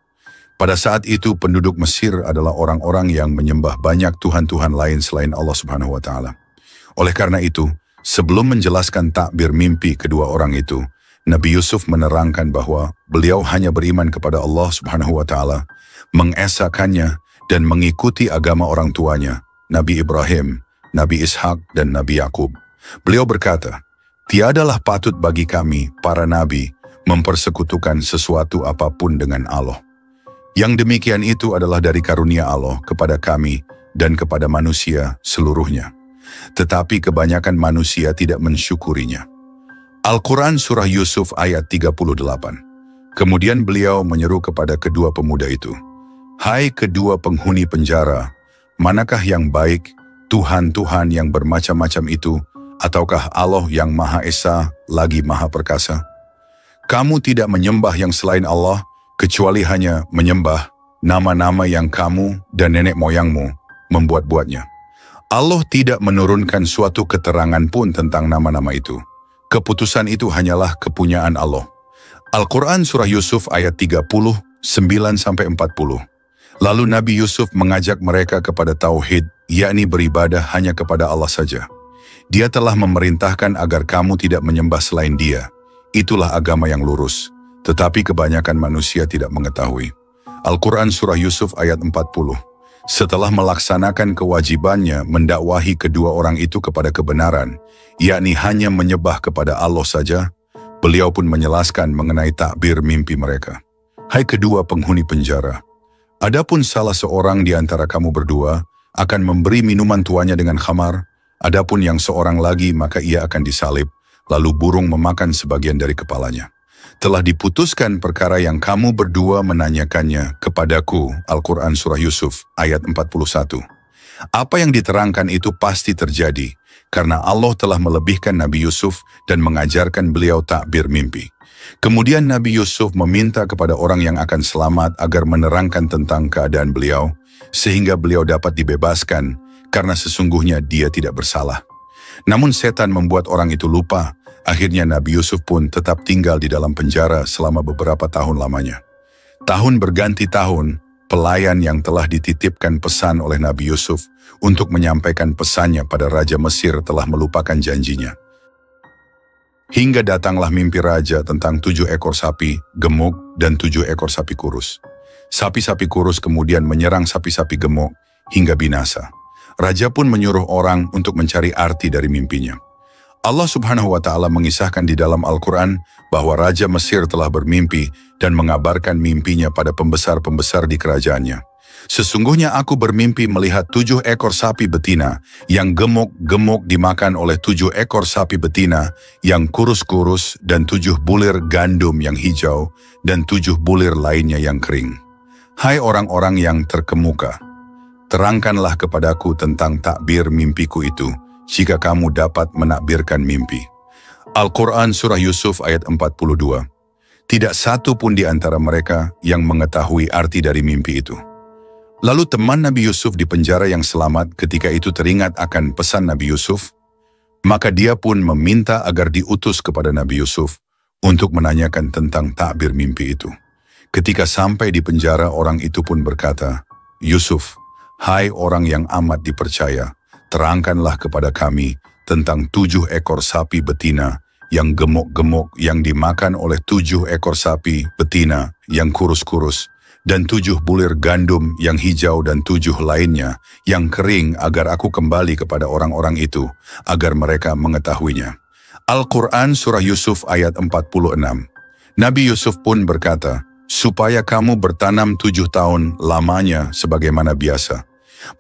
Pada saat itu penduduk Mesir adalah orang-orang yang menyembah banyak tuhan-tuhan lain selain Allah Subhanahu wa Ta'ala. Oleh karena itu, sebelum menjelaskan takbir mimpi kedua orang itu, Nabi Yusuf menerangkan bahwa beliau hanya beriman kepada Allah Subhanahu wa Ta'ala, mengesakannya dan mengikuti agama orang tuanya, Nabi Ibrahim, Nabi Ishak, dan Nabi Yakub. Beliau berkata, "Tiadalah patut bagi kami, para nabi, mempersekutukan sesuatu apapun dengan Allah. Yang demikian itu adalah dari karunia Allah kepada kami dan kepada manusia seluruhnya. Tetapi kebanyakan manusia tidak mensyukurinya." Al-Quran Surah Yusuf ayat 38. Kemudian beliau menyeru kepada kedua pemuda itu, "Hai kedua penghuni penjara, manakah yang baik, Tuhan-Tuhan yang bermacam-macam itu, ataukah Allah yang Maha Esa lagi Maha Perkasa? Kamu tidak menyembah yang selain Allah, kecuali hanya menyembah nama-nama yang kamu dan nenek moyangmu membuat-buatnya. Allah tidak menurunkan suatu keterangan pun tentang nama-nama itu. Keputusan itu hanyalah kepunyaan Allah." Al-Quran Surah Yusuf ayat 39-40. Lalu Nabi Yusuf mengajak mereka kepada tauhid, yakni beribadah hanya kepada Allah saja. "Dia telah memerintahkan agar kamu tidak menyembah selain Dia. Itulah agama yang lurus. Tetapi kebanyakan manusia tidak mengetahui." Al-Quran Surah Yusuf ayat 40. Setelah melaksanakan kewajibannya mendakwahi kedua orang itu kepada kebenaran, yakni hanya menyembah kepada Allah saja, beliau pun menjelaskan mengenai takbir mimpi mereka. "Hai kedua penghuni penjara, adapun salah seorang di antara kamu berdua akan memberi minuman tuannya dengan khamar, adapun yang seorang lagi maka ia akan disalib, lalu burung memakan sebagian dari kepalanya. Telah diputuskan perkara yang kamu berdua menanyakannya kepadaku." Al-Quran Surah Yusuf ayat 41. Apa yang diterangkan itu pasti terjadi, karena Allah telah melebihkan Nabi Yusuf dan mengajarkan beliau takbir mimpi. Kemudian Nabi Yusuf meminta kepada orang yang akan selamat agar menerangkan tentang keadaan beliau, sehingga beliau dapat dibebaskan, karena sesungguhnya dia tidak bersalah. Namun setan membuat orang itu lupa. Akhirnya Nabi Yusuf pun tetap tinggal di dalam penjara selama beberapa tahun lamanya. Tahun berganti tahun, pelayan yang telah dititipkan pesan oleh Nabi Yusuf untuk menyampaikan pesannya pada Raja Mesir telah melupakan janjinya. Hingga datanglah mimpi raja tentang 7 ekor sapi gemuk dan 7 ekor sapi kurus. Sapi-sapi kurus kemudian menyerang sapi-sapi gemuk hingga binasa. Raja pun menyuruh orang untuk mencari arti dari mimpinya. Allah Subhanahu wa Ta'ala mengisahkan di dalam Al-Quran bahwa Raja Mesir telah bermimpi dan mengabarkan mimpinya pada pembesar-pembesar di kerajaannya. Sesungguhnya aku bermimpi melihat 7 ekor sapi betina yang gemuk-gemuk dimakan oleh 7 ekor sapi betina yang kurus-kurus dan 7 bulir gandum yang hijau dan 7 bulir lainnya yang kering. Hai orang-orang yang terkemuka, terangkanlah kepadaku tentang takbir mimpiku itu, jika kamu dapat menakbirkan mimpi. Al-Quran Surah Yusuf ayat 42. Tidak satu pun di antara mereka yang mengetahui arti dari mimpi itu. Lalu teman Nabi Yusuf di penjara yang selamat ketika itu teringat akan pesan Nabi Yusuf, maka dia pun meminta agar diutus kepada Nabi Yusuf untuk menanyakan tentang takbir mimpi itu. Ketika sampai di penjara, orang itu pun berkata, Yusuf, hai orang yang amat dipercaya, terangkanlah kepada kami tentang 7 ekor sapi betina yang gemuk-gemuk yang dimakan oleh 7 ekor sapi betina yang kurus-kurus, dan 7 bulir gandum yang hijau dan 7 lainnya yang kering agar aku kembali kepada orang-orang itu, agar mereka mengetahuinya. Al-Quran Surah Yusuf ayat 46. Nabi Yusuf pun berkata, supaya kamu bertanam 7 tahun lamanya sebagaimana biasa.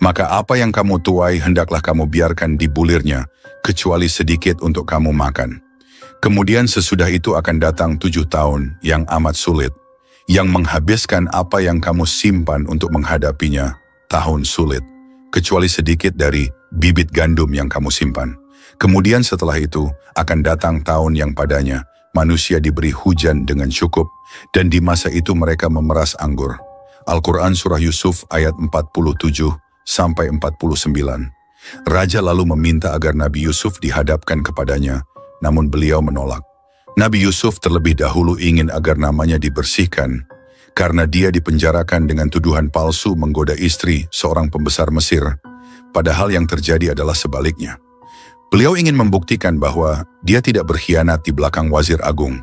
Maka apa yang kamu tuai hendaklah kamu biarkan di bulirnya, kecuali sedikit untuk kamu makan. Kemudian sesudah itu akan datang 7 tahun yang amat sulit, yang menghabiskan apa yang kamu simpan untuk menghadapinya, tahun sulit, kecuali sedikit dari bibit gandum yang kamu simpan. Kemudian setelah itu akan datang tahun yang padanya manusia diberi hujan dengan cukup, dan di masa itu mereka memeras anggur. Al-Quran Surah Yusuf ayat 47 sampai 49. Raja lalu meminta agar Nabi Yusuf dihadapkan kepadanya, namun beliau menolak. Nabi Yusuf terlebih dahulu ingin agar namanya dibersihkan karena dia dipenjarakan dengan tuduhan palsu menggoda istri seorang pembesar Mesir, padahal yang terjadi adalah sebaliknya. Beliau ingin membuktikan bahwa dia tidak berkhianat di belakang wazir agung.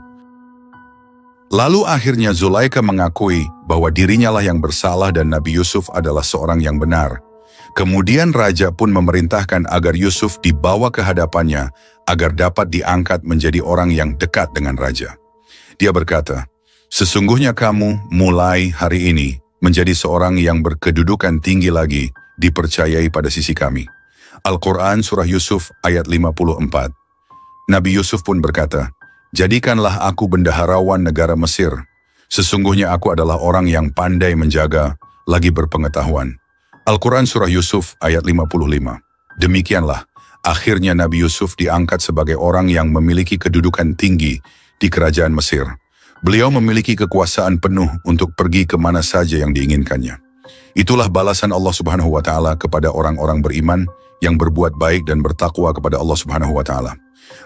Lalu akhirnya Zulaikha mengakui bahwa dirinya lah yang bersalah dan Nabi Yusuf adalah seorang yang benar. Kemudian raja pun memerintahkan agar Yusuf dibawa ke hadapannya agar dapat diangkat menjadi orang yang dekat dengan raja. Dia berkata, sesungguhnya kamu mulai hari ini menjadi seorang yang berkedudukan tinggi lagi, dipercayai pada sisi kami. Al-Quran Surah Yusuf ayat 54. Nabi Yusuf pun berkata, jadikanlah aku bendaharawan negara Mesir. Sesungguhnya aku adalah orang yang pandai menjaga, lagi berpengetahuan. Al-Quran Surah Yusuf ayat 55. Demikianlah, akhirnya Nabi Yusuf diangkat sebagai orang yang memiliki kedudukan tinggi di kerajaan Mesir. Beliau memiliki kekuasaan penuh untuk pergi kemana saja yang diinginkannya. Itulah balasan Allah Subhanahu wa Ta'ala kepada orang-orang beriman yang berbuat baik dan bertakwa kepada Allah Subhanahu wa Ta'ala.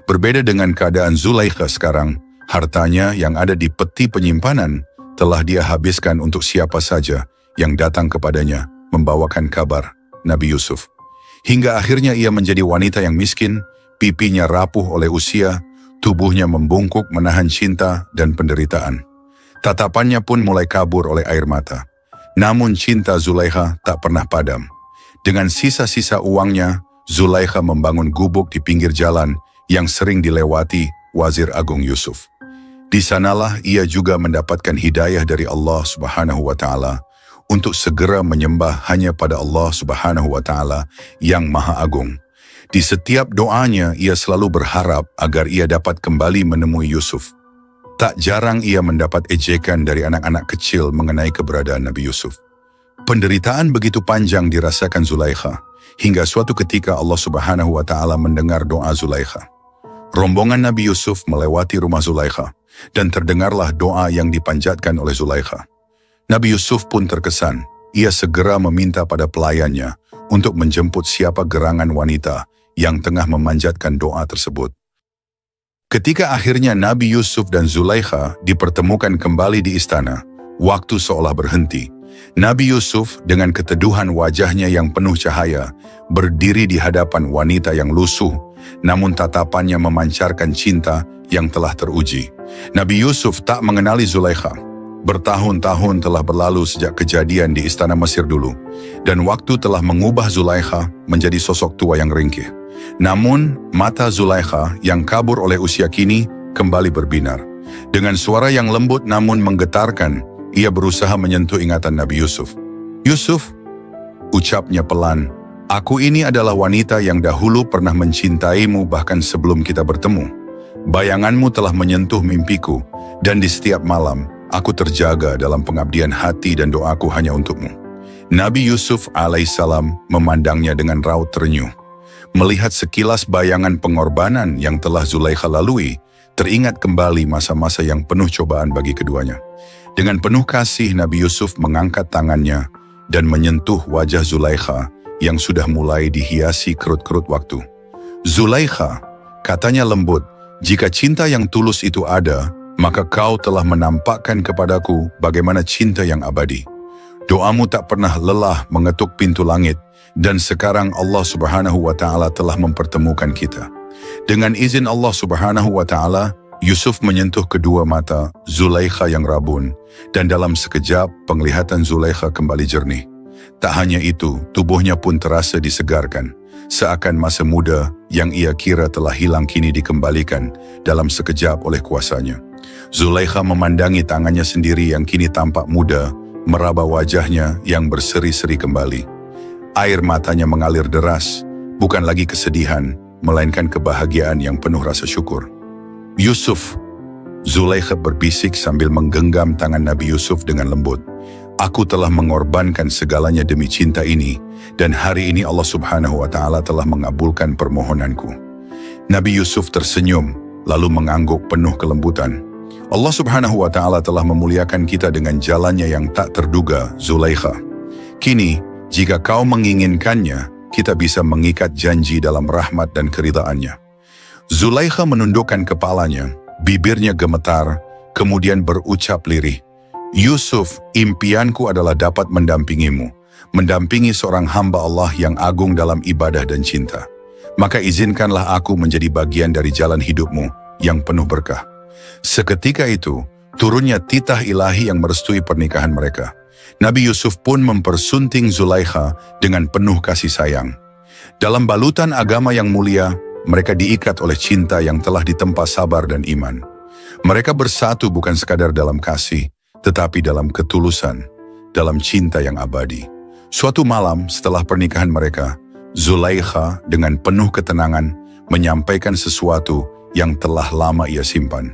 Berbeda dengan keadaan Zulaikha sekarang, hartanya yang ada di peti penyimpanan telah dia habiskan untuk siapa saja yang datang kepadanya membawakan kabar Nabi Yusuf. Hingga akhirnya ia menjadi wanita yang miskin, pipinya rapuh oleh usia, tubuhnya membungkuk menahan cinta dan penderitaan. Tatapannya pun mulai kabur oleh air mata. Namun cinta Zulaikha tak pernah padam. Dengan sisa-sisa uangnya, Zulaikha membangun gubuk di pinggir jalan yang sering dilewati Wazir Agung Yusuf. Di sanalah ia juga mendapatkan hidayah dari Allah Subhanahu wa Ta'ala untuk segera menyembah hanya pada Allah Subhanahu wa Ta'ala yang Maha Agung. Di setiap doanya ia selalu berharap agar ia dapat kembali menemui Yusuf. Tak jarang ia mendapat ejekan dari anak-anak kecil mengenai keberadaan Nabi Yusuf. Penderitaan begitu panjang dirasakan Zulaikha, hingga suatu ketika Allah Subhanahu wa Ta'ala mendengar doa Zulaikha. Rombongan Nabi Yusuf melewati rumah Zulaikha, dan terdengarlah doa yang dipanjatkan oleh Zulaikha. Nabi Yusuf pun terkesan. Ia segera meminta pada pelayannya untuk menjemput siapa gerangan wanita yang tengah memanjatkan doa tersebut. Ketika akhirnya Nabi Yusuf dan Zulaikha dipertemukan kembali di istana, Waktu seolah berhenti. Nabi Yusuf dengan keteduhan wajahnya yang penuh cahaya berdiri di hadapan wanita yang lusuh, namun tatapannya memancarkan cinta yang telah teruji. Nabi Yusuf tak mengenali Zulaikha. Bertahun-tahun telah berlalu sejak kejadian di istana Mesir dulu, dan waktu telah mengubah Zulaikha menjadi sosok tua yang ringkih. Namun, mata Zulaikha yang kabur oleh usia kini kembali berbinar. Dengan suara yang lembut namun menggetarkan, ia berusaha menyentuh ingatan Nabi Yusuf. "Yusuf," ucapnya pelan, "aku ini adalah wanita yang dahulu pernah mencintaimu bahkan sebelum kita bertemu. Bayanganmu telah menyentuh mimpiku, dan di setiap malam, aku terjaga dalam pengabdian hati dan doaku hanya untukmu." Nabi Yusuf alaihissalam memandangnya dengan raut terenyuh. Melihat sekilas bayangan pengorbanan yang telah Zulaikha lalui, teringat kembali masa-masa yang penuh cobaan bagi keduanya. Dengan penuh kasih, Nabi Yusuf mengangkat tangannya dan menyentuh wajah Zulaikha yang sudah mulai dihiasi kerut-kerut waktu. "Zulaikha," katanya lembut, "jika cinta yang tulus itu ada, maka kau telah menampakkan kepadaku bagaimana cinta yang abadi. Doamu tak pernah lelah mengetuk pintu langit, dan sekarang Allah Subhanahu wa Ta'ala telah mempertemukan kita." Dengan izin Allah Subhanahu wa Ta'ala, Yusuf menyentuh kedua mata Zulaikha yang rabun, dan dalam sekejap penglihatan Zulaikha kembali jernih. Tak hanya itu, tubuhnya pun terasa disegarkan, seakan masa muda yang ia kira telah hilang kini dikembalikan dalam sekejap oleh kuasanya. Zulaikha memandangi tangannya sendiri yang kini tampak muda, meraba wajahnya yang berseri-seri kembali. Air matanya mengalir deras, bukan lagi kesedihan, melainkan kebahagiaan yang penuh rasa syukur. "Yusuf," Zulaikha berbisik sambil menggenggam tangan Nabi Yusuf dengan lembut, "aku telah mengorbankan segalanya demi cinta ini, dan hari ini Allah Subhanahu wa Ta'ala telah mengabulkan permohonanku." Nabi Yusuf tersenyum, lalu mengangguk penuh kelembutan. "Allah Subhanahu wa Ta'ala telah memuliakan kita dengan jalannya yang tak terduga, Zulaikha. Kini, jika kau menginginkannya, kita bisa mengikat janji dalam rahmat dan keridhaannya." Zulaikha menundukkan kepalanya, bibirnya gemetar, kemudian berucap lirih, "Yusuf, impianku adalah dapat mendampingimu, mendampingi seorang hamba Allah yang agung dalam ibadah dan cinta. Maka izinkanlah aku menjadi bagian dari jalan hidupmu yang penuh berkah." Seketika itu, turunnya titah ilahi yang merestui pernikahan mereka. Nabi Yusuf pun mempersunting Zulaikha dengan penuh kasih sayang. Dalam balutan agama yang mulia, mereka diikat oleh cinta yang telah ditempa sabar dan iman. Mereka bersatu bukan sekadar dalam kasih, tetapi dalam ketulusan, dalam cinta yang abadi. Suatu malam setelah pernikahan mereka, Zulaikha dengan penuh ketenangan menyampaikan sesuatu yang telah lama ia simpan.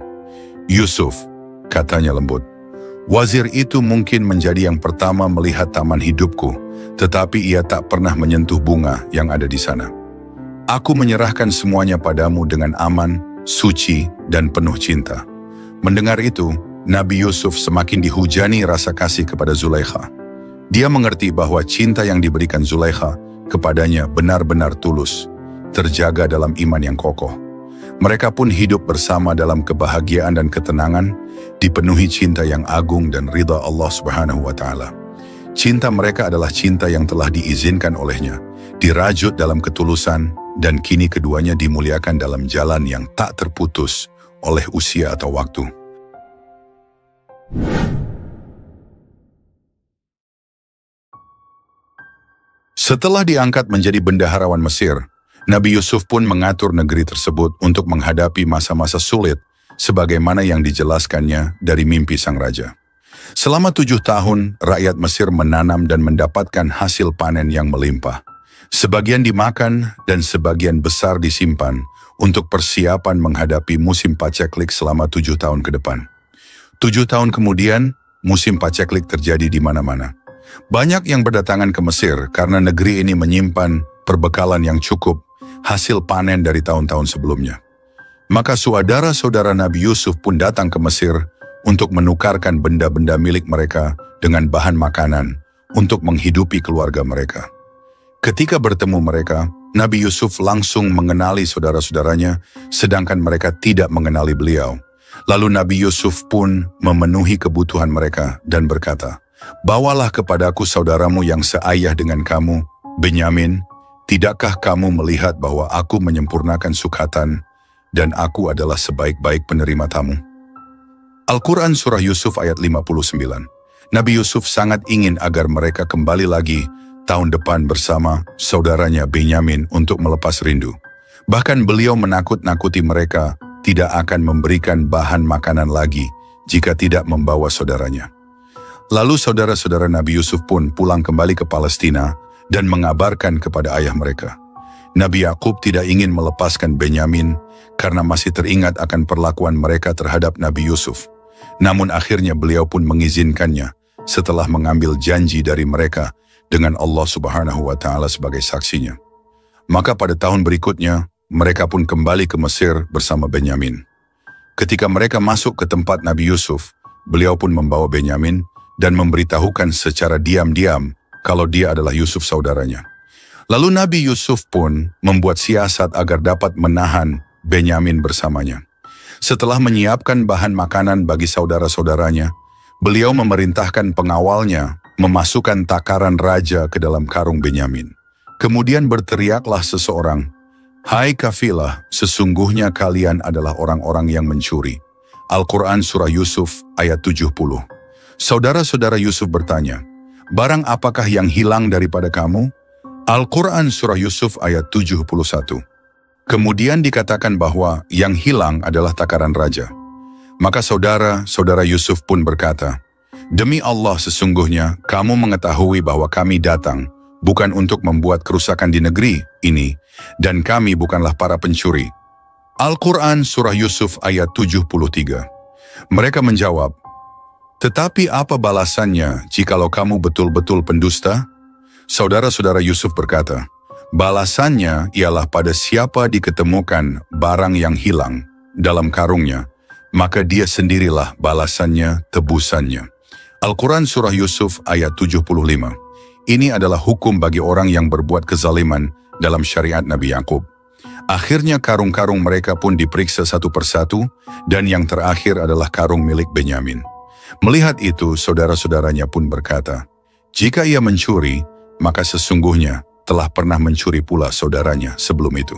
"Yusuf," katanya lembut, "wazir itu mungkin menjadi yang pertama melihat taman hidupku, tetapi ia tak pernah menyentuh bunga yang ada di sana. Aku menyerahkan semuanya padamu dengan aman, suci, dan penuh cinta." Mendengar itu, Nabi Yusuf semakin dihujani rasa kasih kepada Zulaikha. Dia mengerti bahwa cinta yang diberikan Zulaikha kepadanya benar-benar tulus, terjaga dalam iman yang kokoh. Mereka pun hidup bersama dalam kebahagiaan dan ketenangan, dipenuhi cinta yang agung dan ridha Allah Subhanahu wa Ta'ala. Cinta mereka adalah cinta yang telah diizinkan olehnya, dirajut dalam ketulusan, dan kini keduanya dimuliakan dalam jalan yang tak terputus oleh usia atau waktu. Setelah diangkat menjadi bendaharawan Mesir, Nabi Yusuf pun mengatur negeri tersebut untuk menghadapi masa-masa sulit sebagaimana yang dijelaskannya dari mimpi sang raja. Selama 7 tahun, rakyat Mesir menanam dan mendapatkan hasil panen yang melimpah. Sebagian dimakan dan sebagian besar disimpan untuk persiapan menghadapi musim paceklik selama 7 tahun ke depan. 7 tahun kemudian, musim paceklik terjadi di mana-mana. Banyak yang berdatangan ke Mesir karena negeri ini menyimpan perbekalan yang cukup, hasil panen dari tahun-tahun sebelumnya. Maka saudara-saudara Nabi Yusuf pun datang ke Mesir untuk menukarkan benda-benda milik mereka dengan bahan makanan untuk menghidupi keluarga mereka. Ketika bertemu mereka, Nabi Yusuf langsung mengenali saudara-saudaranya, sedangkan mereka tidak mengenali beliau. Lalu Nabi Yusuf pun memenuhi kebutuhan mereka dan berkata, "Bawalah kepadaku saudaramu yang seayah dengan kamu, Benyamin. Tidakkah kamu melihat bahwa aku menyempurnakan sukatan dan aku adalah sebaik-baik penerima tamu?" Al-Quran Surah Yusuf ayat 59. Nabi Yusuf sangat ingin agar mereka kembali lagi tahun depan bersama saudaranya Benyamin untuk melepas rindu. Bahkan beliau menakut-nakuti mereka tidak akan memberikan bahan makanan lagi jika tidak membawa saudaranya. Lalu saudara-saudara Nabi Yusuf pun pulang kembali ke Palestina dan mengabarkan kepada ayah mereka. Nabi Yakub tidak ingin melepaskan Benyamin karena masih teringat akan perlakuan mereka terhadap Nabi Yusuf. Namun akhirnya beliau pun mengizinkannya setelah mengambil janji dari mereka dengan Allah Subhanahu wa Ta'ala sebagai saksinya. Maka pada tahun berikutnya, mereka pun kembali ke Mesir bersama Benyamin. Ketika mereka masuk ke tempat Nabi Yusuf, beliau pun membawa Benyamin dan memberitahukan secara diam-diam kalau dia adalah Yusuf saudaranya. Lalu Nabi Yusuf pun membuat siasat agar dapat menahan Benyamin bersamanya. Setelah menyiapkan bahan makanan bagi saudara-saudaranya, beliau memerintahkan pengawalnya memasukkan takaran raja ke dalam karung Benyamin. Kemudian berteriaklah seseorang, "Hai kafilah, sesungguhnya kalian adalah orang-orang yang mencuri." Al-Quran Surah Yusuf ayat 70. Saudara-saudara Yusuf bertanya, "Barang apakah yang hilang daripada kamu?" Al-Quran Surah Yusuf ayat 71. Kemudian dikatakan bahwa yang hilang adalah takaran raja. Maka saudara-saudara Yusuf pun berkata, "Demi Allah sesungguhnya kamu mengetahui bahwa kami datang bukan untuk membuat kerusakan di negeri ini, dan kami bukanlah para pencuri." Al-Quran Surah Yusuf ayat 73. Mereka menjawab, "Tetapi apa balasannya jikalau kamu betul-betul pendusta?" Saudara-saudara Yusuf berkata, "Balasannya ialah pada siapa diketemukan barang yang hilang dalam karungnya, maka dia sendirilah balasannya, tebusannya." Al-Quran Surah Yusuf ayat 75. Ini adalah hukum bagi orang yang berbuat kezaliman dalam syariat Nabi Yakub. Akhirnya karung-karung mereka pun diperiksa satu persatu, dan yang terakhir adalah karung milik Benyamin. Melihat itu, saudara-saudaranya pun berkata, "Jika ia mencuri, maka sesungguhnya telah pernah mencuri pula saudaranya sebelum itu."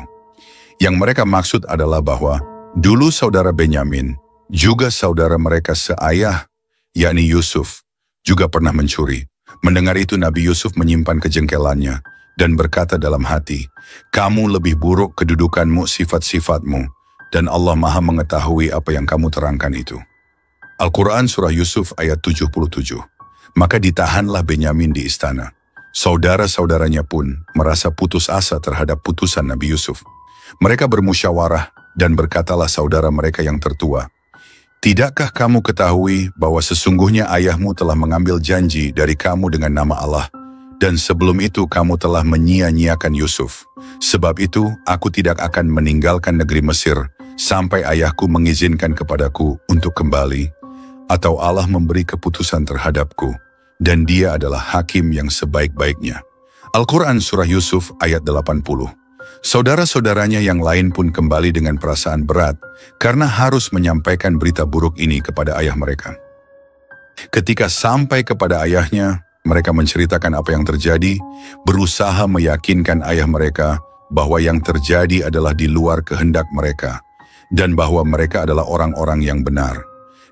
Yang mereka maksud adalah bahwa dulu saudara Benyamin, juga saudara mereka seayah, yakni Yusuf, juga pernah mencuri. Mendengar itu Nabi Yusuf menyimpan kejengkelannya dan berkata dalam hati, "Kamu lebih buruk kedudukanmu, sifat-sifatmu, dan Allah Maha mengetahui apa yang kamu terangkan itu." Al-Quran Surah Yusuf ayat 77. Maka ditahanlah Benyamin di istana. Saudara-saudaranya pun merasa putus asa terhadap putusan Nabi Yusuf. Mereka bermusyawarah dan berkatalah saudara mereka yang tertua, "Tidakkah kamu ketahui bahwa sesungguhnya ayahmu telah mengambil janji dari kamu dengan nama Allah, dan sebelum itu kamu telah menyia-nyiakan Yusuf. Sebab itu aku tidak akan meninggalkan negeri Mesir sampai ayahku mengizinkan kepadaku untuk kembali, atau Allah memberi keputusan terhadapku, dan dia adalah hakim yang sebaik-baiknya." Al-Quran Surah Yusuf ayat 80. Saudara-saudaranya yang lain pun kembali dengan perasaan berat karena harus menyampaikan berita buruk ini kepada ayah mereka. Ketika sampai kepada ayahnya, mereka menceritakan apa yang terjadi, berusaha meyakinkan ayah mereka bahwa yang terjadi adalah di luar kehendak mereka, dan bahwa mereka adalah orang-orang yang benar.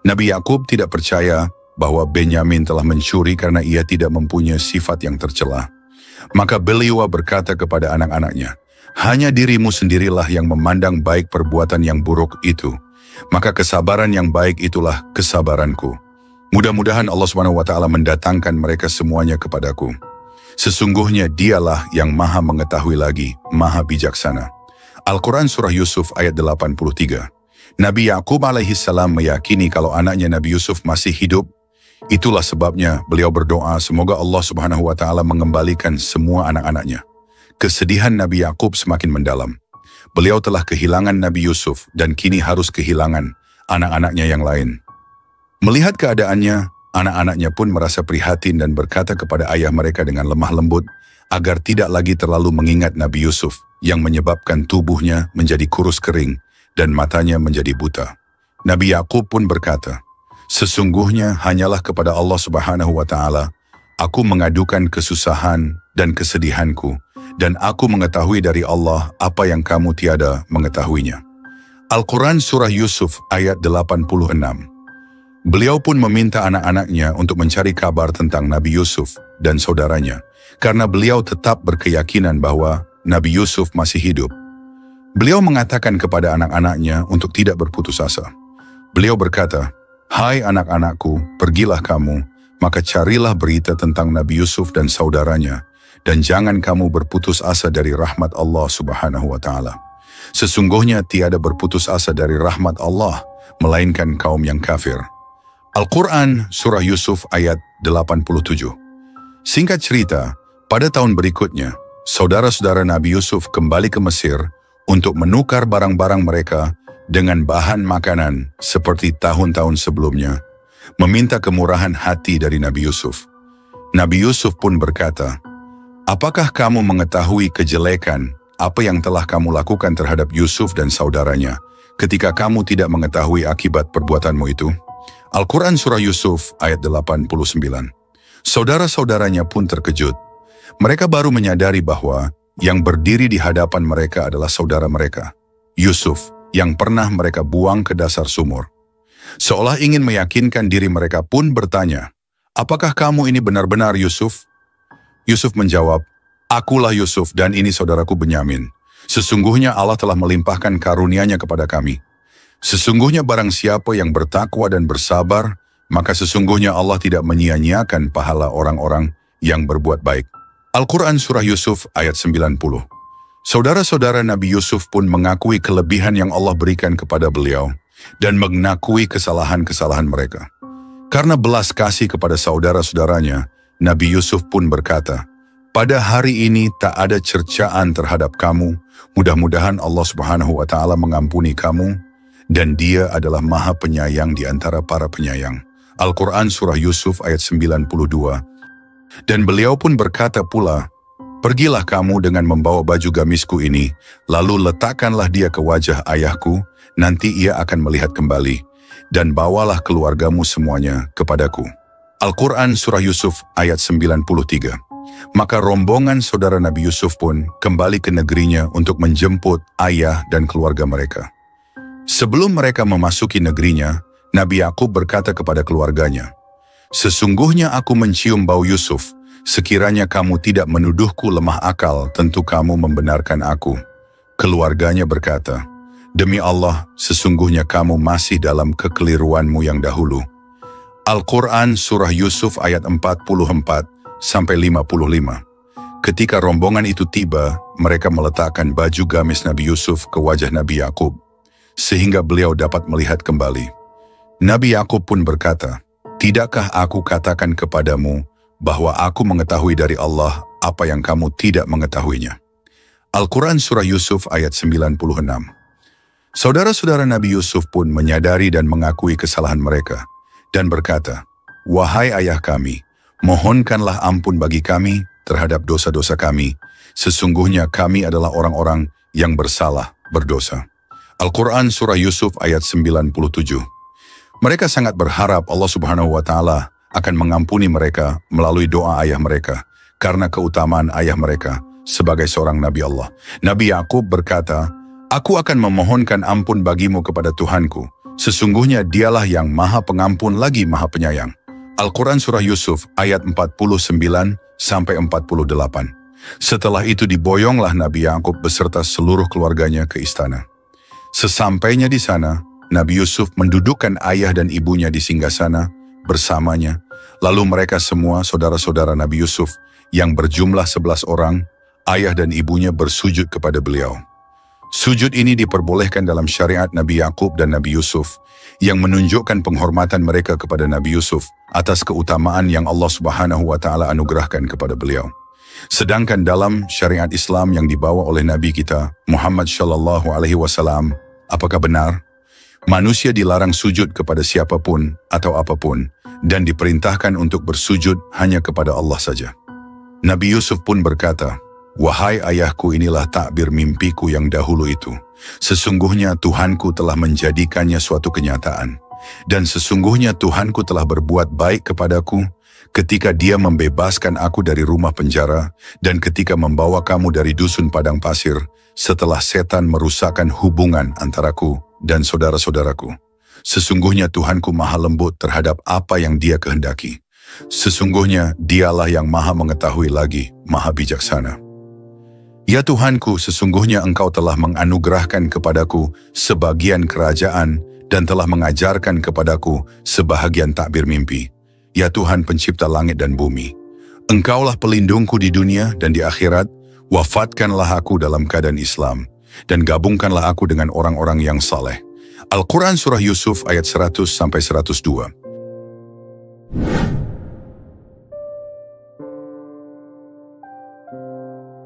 Nabi Yakub tidak percaya bahwa Benyamin telah mencuri karena ia tidak mempunyai sifat yang tercela. Maka beliau berkata kepada anak-anaknya, "Hanya dirimu sendirilah yang memandang baik perbuatan yang buruk itu. Maka kesabaran yang baik itulah kesabaranku. Mudah-mudahan Allah SWT mendatangkan mereka semuanya kepadaku. Sesungguhnya dialah yang maha mengetahui lagi, maha bijaksana." Al-Quran Surah Yusuf ayat 83. Nabi Yakub alaihissalam meyakini kalau anaknya Nabi Yusuf masih hidup. Itulah sebabnya beliau berdoa semoga Allah Subhanahu wa Ta'ala mengembalikan semua anak-anaknya. Kesedihan Nabi Yakub semakin mendalam. Beliau telah kehilangan Nabi Yusuf dan kini harus kehilangan anak-anaknya yang lain. Melihat keadaannya, anak-anaknya pun merasa prihatin dan berkata kepada ayah mereka dengan lemah lembut agar tidak lagi terlalu mengingat Nabi Yusuf yang menyebabkan tubuhnya menjadi kurus kering dan matanya menjadi buta. Nabi Yakub pun berkata, "Sesungguhnya hanyalah kepada Allah Subhanahu wa Ta'ala aku mengadukan kesusahan dan kesedihanku, dan aku mengetahui dari Allah apa yang kamu tiada mengetahuinya." Al-Quran Surah Yusuf ayat 86. Beliau pun meminta anak-anaknya untuk mencari kabar tentang Nabi Yusuf dan saudaranya, karena beliau tetap berkeyakinan bahwa Nabi Yusuf masih hidup. Beliau mengatakan kepada anak-anaknya untuk tidak berputus asa. Beliau berkata, "Hai anak-anakku, pergilah kamu, maka carilah berita tentang Nabi Yusuf dan saudaranya, dan jangan kamu berputus asa dari rahmat Allah Subhanahu wa Ta'ala. Sesungguhnya tiada berputus asa dari rahmat Allah, melainkan kaum yang kafir." Al-Quran Surah Yusuf ayat 87. Singkat cerita, pada tahun berikutnya, saudara-saudara Nabi Yusuf kembali ke Mesir untuk menukar barang-barang mereka dengan bahan makanan seperti tahun-tahun sebelumnya, meminta kemurahan hati dari Nabi Yusuf. Nabi Yusuf pun berkata, "Apakah kamu mengetahui kejelekan apa yang telah kamu lakukan terhadap Yusuf dan saudaranya ketika kamu tidak mengetahui akibat perbuatanmu itu?" Al-Quran Surah Yusuf ayat 89. Saudara-saudaranya pun terkejut. Mereka baru menyadari bahwa yang berdiri di hadapan mereka adalah saudara mereka, Yusuf, yang pernah mereka buang ke dasar sumur. Seolah ingin meyakinkan diri mereka pun bertanya, "Apakah kamu ini benar-benar Yusuf?" Yusuf menjawab, "Akulah Yusuf dan ini saudaraku Benyamin. Sesungguhnya Allah telah melimpahkan karunia-Nya kepada kami. Sesungguhnya barang siapa yang bertakwa dan bersabar, maka sesungguhnya Allah tidak menyia-nyiakan pahala orang-orang yang berbuat baik." Al-Quran Surah Yusuf ayat 90. Saudara-saudara Nabi Yusuf pun mengakui kelebihan yang Allah berikan kepada beliau dan mengakui kesalahan-kesalahan mereka. Karena belas kasih kepada saudara-saudaranya, Nabi Yusuf pun berkata, "Pada hari ini tak ada cercaan terhadap kamu, mudah-mudahan Allah Subhanahu wa Ta'ala mengampuni kamu, dan Dia adalah Maha Penyayang di antara para penyayang." Al-Quran Surah Yusuf ayat 92. Dan beliau pun berkata pula, "Pergilah kamu dengan membawa baju gamisku ini, lalu letakkanlah dia ke wajah ayahku, nanti ia akan melihat kembali, dan bawalah keluargamu semuanya kepadaku." Al-Quran Surah Yusuf ayat 93. Maka rombongan saudara Nabi Yusuf pun kembali ke negerinya untuk menjemput ayah dan keluarga mereka. Sebelum mereka memasuki negerinya, Nabi Yakub berkata kepada keluarganya, "Sesungguhnya aku mencium bau Yusuf. Sekiranya kamu tidak menuduhku lemah akal, tentu kamu membenarkan aku." Keluarganya berkata, "Demi Allah, sesungguhnya kamu masih dalam kekeliruanmu yang dahulu." Al-Quran Surah Yusuf ayat 44-55. Ketika rombongan itu tiba, mereka meletakkan baju gamis Nabi Yusuf ke wajah Nabi Yakub, sehingga beliau dapat melihat kembali. Nabi Yakub pun berkata, "Tidakkah aku katakan kepadamu bahwa aku mengetahui dari Allah apa yang kamu tidak mengetahuinya?" Al-Quran Surah Yusuf ayat 96. Saudara-saudara Nabi Yusuf pun menyadari dan mengakui kesalahan mereka, dan berkata, "Wahai ayah kami, mohonkanlah ampun bagi kami terhadap dosa-dosa kami. Sesungguhnya kami adalah orang-orang yang bersalah, berdosa." Al-Quran Surah Yusuf ayat 97. Mereka sangat berharap Allah Subhanahu wa Ta'ala akan mengampuni mereka melalui doa ayah mereka, karena keutamaan ayah mereka sebagai seorang Nabi Allah. Nabi Yakub berkata, "Aku akan memohonkan ampun bagimu kepada Tuhanku. Sesungguhnya Dialah yang Maha Pengampun lagi Maha Penyayang." Al-Quran Surah Yusuf ayat 49-48. Setelah itu diboyonglah Nabi Yakub beserta seluruh keluarganya ke istana. Sesampainya di sana, Nabi Yusuf mendudukkan ayah dan ibunya di singgasana bersamanya. Lalu mereka semua saudara-saudara Nabi Yusuf yang berjumlah 11 orang, ayah dan ibunya bersujud kepada beliau. Sujud ini diperbolehkan dalam syariat Nabi Yakub dan Nabi Yusuf, yang menunjukkan penghormatan mereka kepada Nabi Yusuf atas keutamaan yang Allah Subhanahu wa Ta'ala anugerahkan kepada beliau. Sedangkan dalam syariat Islam yang dibawa oleh Nabi kita, Muhammad Shallallahu Alaihi Wasallam, apakah benar? Manusia dilarang sujud kepada siapapun atau apapun, dan diperintahkan untuk bersujud hanya kepada Allah saja. Nabi Yusuf pun berkata, Wahai ayahku, inilah takbir mimpiku yang dahulu itu. Sesungguhnya Tuhanku telah menjadikannya suatu kenyataan. Dan sesungguhnya Tuhanku telah berbuat baik kepadaku ketika Dia membebaskan aku dari rumah penjara dan ketika membawa kamu dari dusun padang pasir setelah setan merusakkan hubungan antaraku dan saudara-saudaraku. Sesungguhnya Tuhanku maha lembut terhadap apa yang Dia kehendaki. Sesungguhnya Dialah yang maha mengetahui lagi maha bijaksana. Ya Tuhanku, sesungguhnya Engkau telah menganugerahkan kepadaku sebagian kerajaan dan telah mengajarkan kepadaku sebahagian takbir mimpi. Ya Tuhan pencipta langit dan bumi, Engkaulah pelindungku di dunia dan di akhirat. Wafatkanlah aku dalam keadaan Islam dan gabungkanlah aku dengan orang-orang yang saleh. Al-Quran Surah Yusuf ayat 100-102.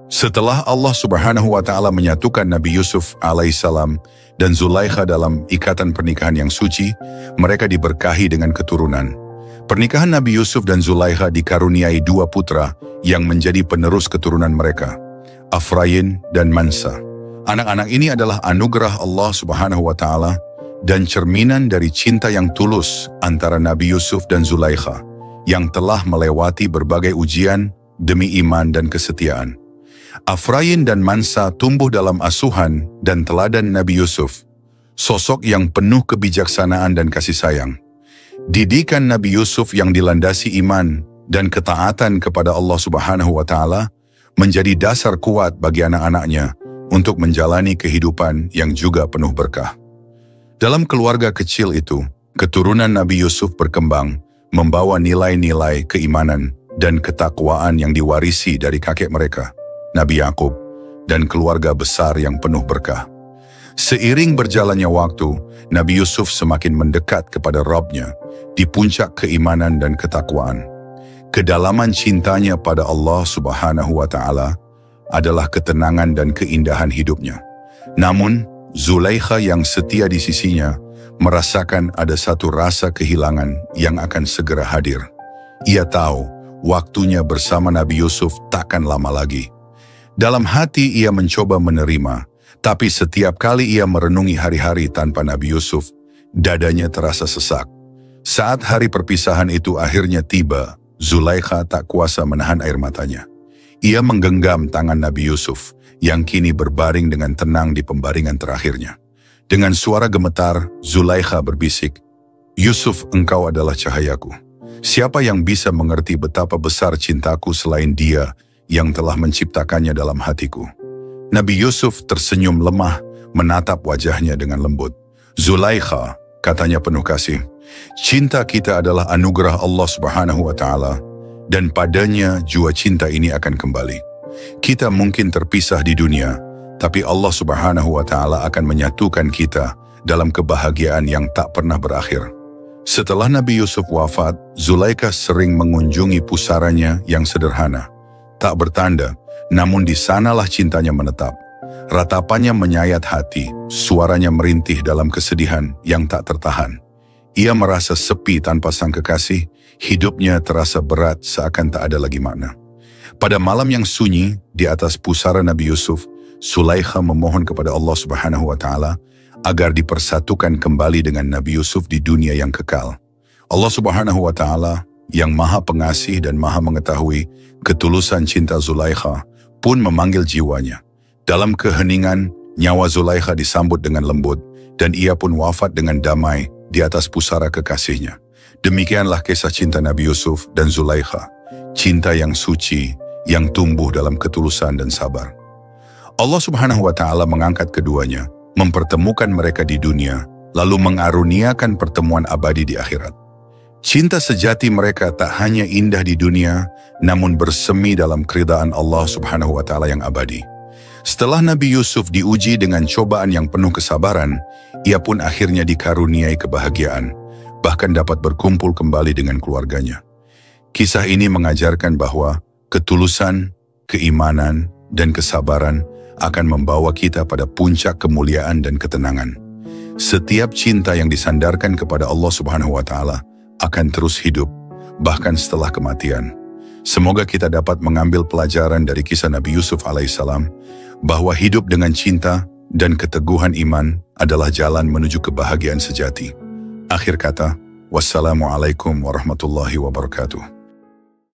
Setelah Allah Subhanahu wa Ta'ala menyatukan Nabi Yusuf alaihissalam dan Zulaikha dalam ikatan pernikahan yang suci, mereka diberkahi dengan keturunan. Pernikahan Nabi Yusuf dan Zulaikha dikaruniai 2 putra yang menjadi penerus keturunan mereka, Afrayin dan Mansa. Anak-anak ini adalah anugerah Allah Subhanahu wa Ta'ala dan cerminan dari cinta yang tulus antara Nabi Yusuf dan Zulaikha yang telah melewati berbagai ujian demi iman dan kesetiaan. Afrayin dan Mansa tumbuh dalam asuhan dan teladan Nabi Yusuf, sosok yang penuh kebijaksanaan dan kasih sayang. Didikan Nabi Yusuf yang dilandasi iman dan ketaatan kepada Allah Subhanahu wa Ta'ala menjadi dasar kuat bagi anak-anaknya untuk menjalani kehidupan yang juga penuh berkah. Dalam keluarga kecil itu, keturunan Nabi Yusuf berkembang, membawa nilai-nilai keimanan dan ketakwaan yang diwarisi dari kakek mereka, Nabi Yakub, dan keluarga besar yang penuh berkah. Seiring berjalannya waktu, Nabi Yusuf semakin mendekat kepada Rabb-Nya di puncak keimanan dan ketakwaan. Kedalaman cintanya pada Allah Subhanahu wa Ta'ala adalah ketenangan dan keindahan hidupnya. Namun, Zulaikha yang setia di sisinya merasakan ada satu rasa kehilangan yang akan segera hadir. Ia tahu waktunya bersama Nabi Yusuf takkan lama lagi. Dalam hati ia mencoba menerima, tapi setiap kali ia merenungi hari-hari tanpa Nabi Yusuf, dadanya terasa sesak. Saat hari perpisahan itu akhirnya tiba, Zulaikha tak kuasa menahan air matanya. Ia menggenggam tangan Nabi Yusuf, yang kini berbaring dengan tenang di pembaringan terakhirnya. Dengan suara gemetar, Zulaikha berbisik, "Yusuf, engkau adalah cahayaku. Siapa yang bisa mengerti betapa besar cintaku selain Dia yang telah menciptakannya dalam hatiku?" Nabi Yusuf tersenyum lemah, menatap wajahnya dengan lembut. "Zulaikha," katanya penuh kasih, "cinta kita adalah anugerah Allah Subhanahu wa Ta'ala, dan padanya jua cinta ini akan kembali. Kita mungkin terpisah di dunia, tapi Allah Subhanahu wa Ta'ala akan menyatukan kita dalam kebahagiaan yang tak pernah berakhir." Setelah Nabi Yusuf wafat, Zulaikha sering mengunjungi pusaranya yang sederhana, tak bertanda, namun di sanalah cintanya menetap. Ratapannya menyayat hati, suaranya merintih dalam kesedihan yang tak tertahan. Ia merasa sepi tanpa sang kekasih, hidupnya terasa berat seakan tak ada lagi makna. Pada malam yang sunyi, di atas pusara Nabi Yusuf, Zulaikha memohon kepada Allah Subhanahu wa Ta'ala agar dipersatukan kembali dengan Nabi Yusuf di dunia yang kekal. Allah Subhanahu wa Ta'ala yang maha pengasih dan maha mengetahui ketulusan cinta Zulaikha pun memanggil jiwanya. Dalam keheningan, nyawa Zulaikha disambut dengan lembut dan ia pun wafat dengan damai di atas pusara kekasihnya. Demikianlah kisah cinta Nabi Yusuf dan Zulaikha, cinta yang suci, yang tumbuh dalam ketulusan dan sabar. Allah Subhanahu wa Ta'ala mengangkat keduanya, mempertemukan mereka di dunia, lalu mengaruniakan pertemuan abadi di akhirat. Cinta sejati mereka tak hanya indah di dunia, namun bersemi dalam keridaan Allah Subhanahu wa Ta'ala yang abadi. Setelah Nabi Yusuf diuji dengan cobaan yang penuh kesabaran, ia pun akhirnya dikaruniai kebahagiaan, bahkan dapat berkumpul kembali dengan keluarganya. Kisah ini mengajarkan bahwa ketulusan, keimanan, dan kesabaran akan membawa kita pada puncak kemuliaan dan ketenangan. Setiap cinta yang disandarkan kepada Allah Subhanahu wa Ta'ala akan terus hidup, bahkan setelah kematian. Semoga kita dapat mengambil pelajaran dari kisah Nabi Yusuf alaihissalam bahwa hidup dengan cinta dan keteguhan iman adalah jalan menuju kebahagiaan sejati. Akhir kata, wassalamualaikum warahmatullahi wabarakatuh.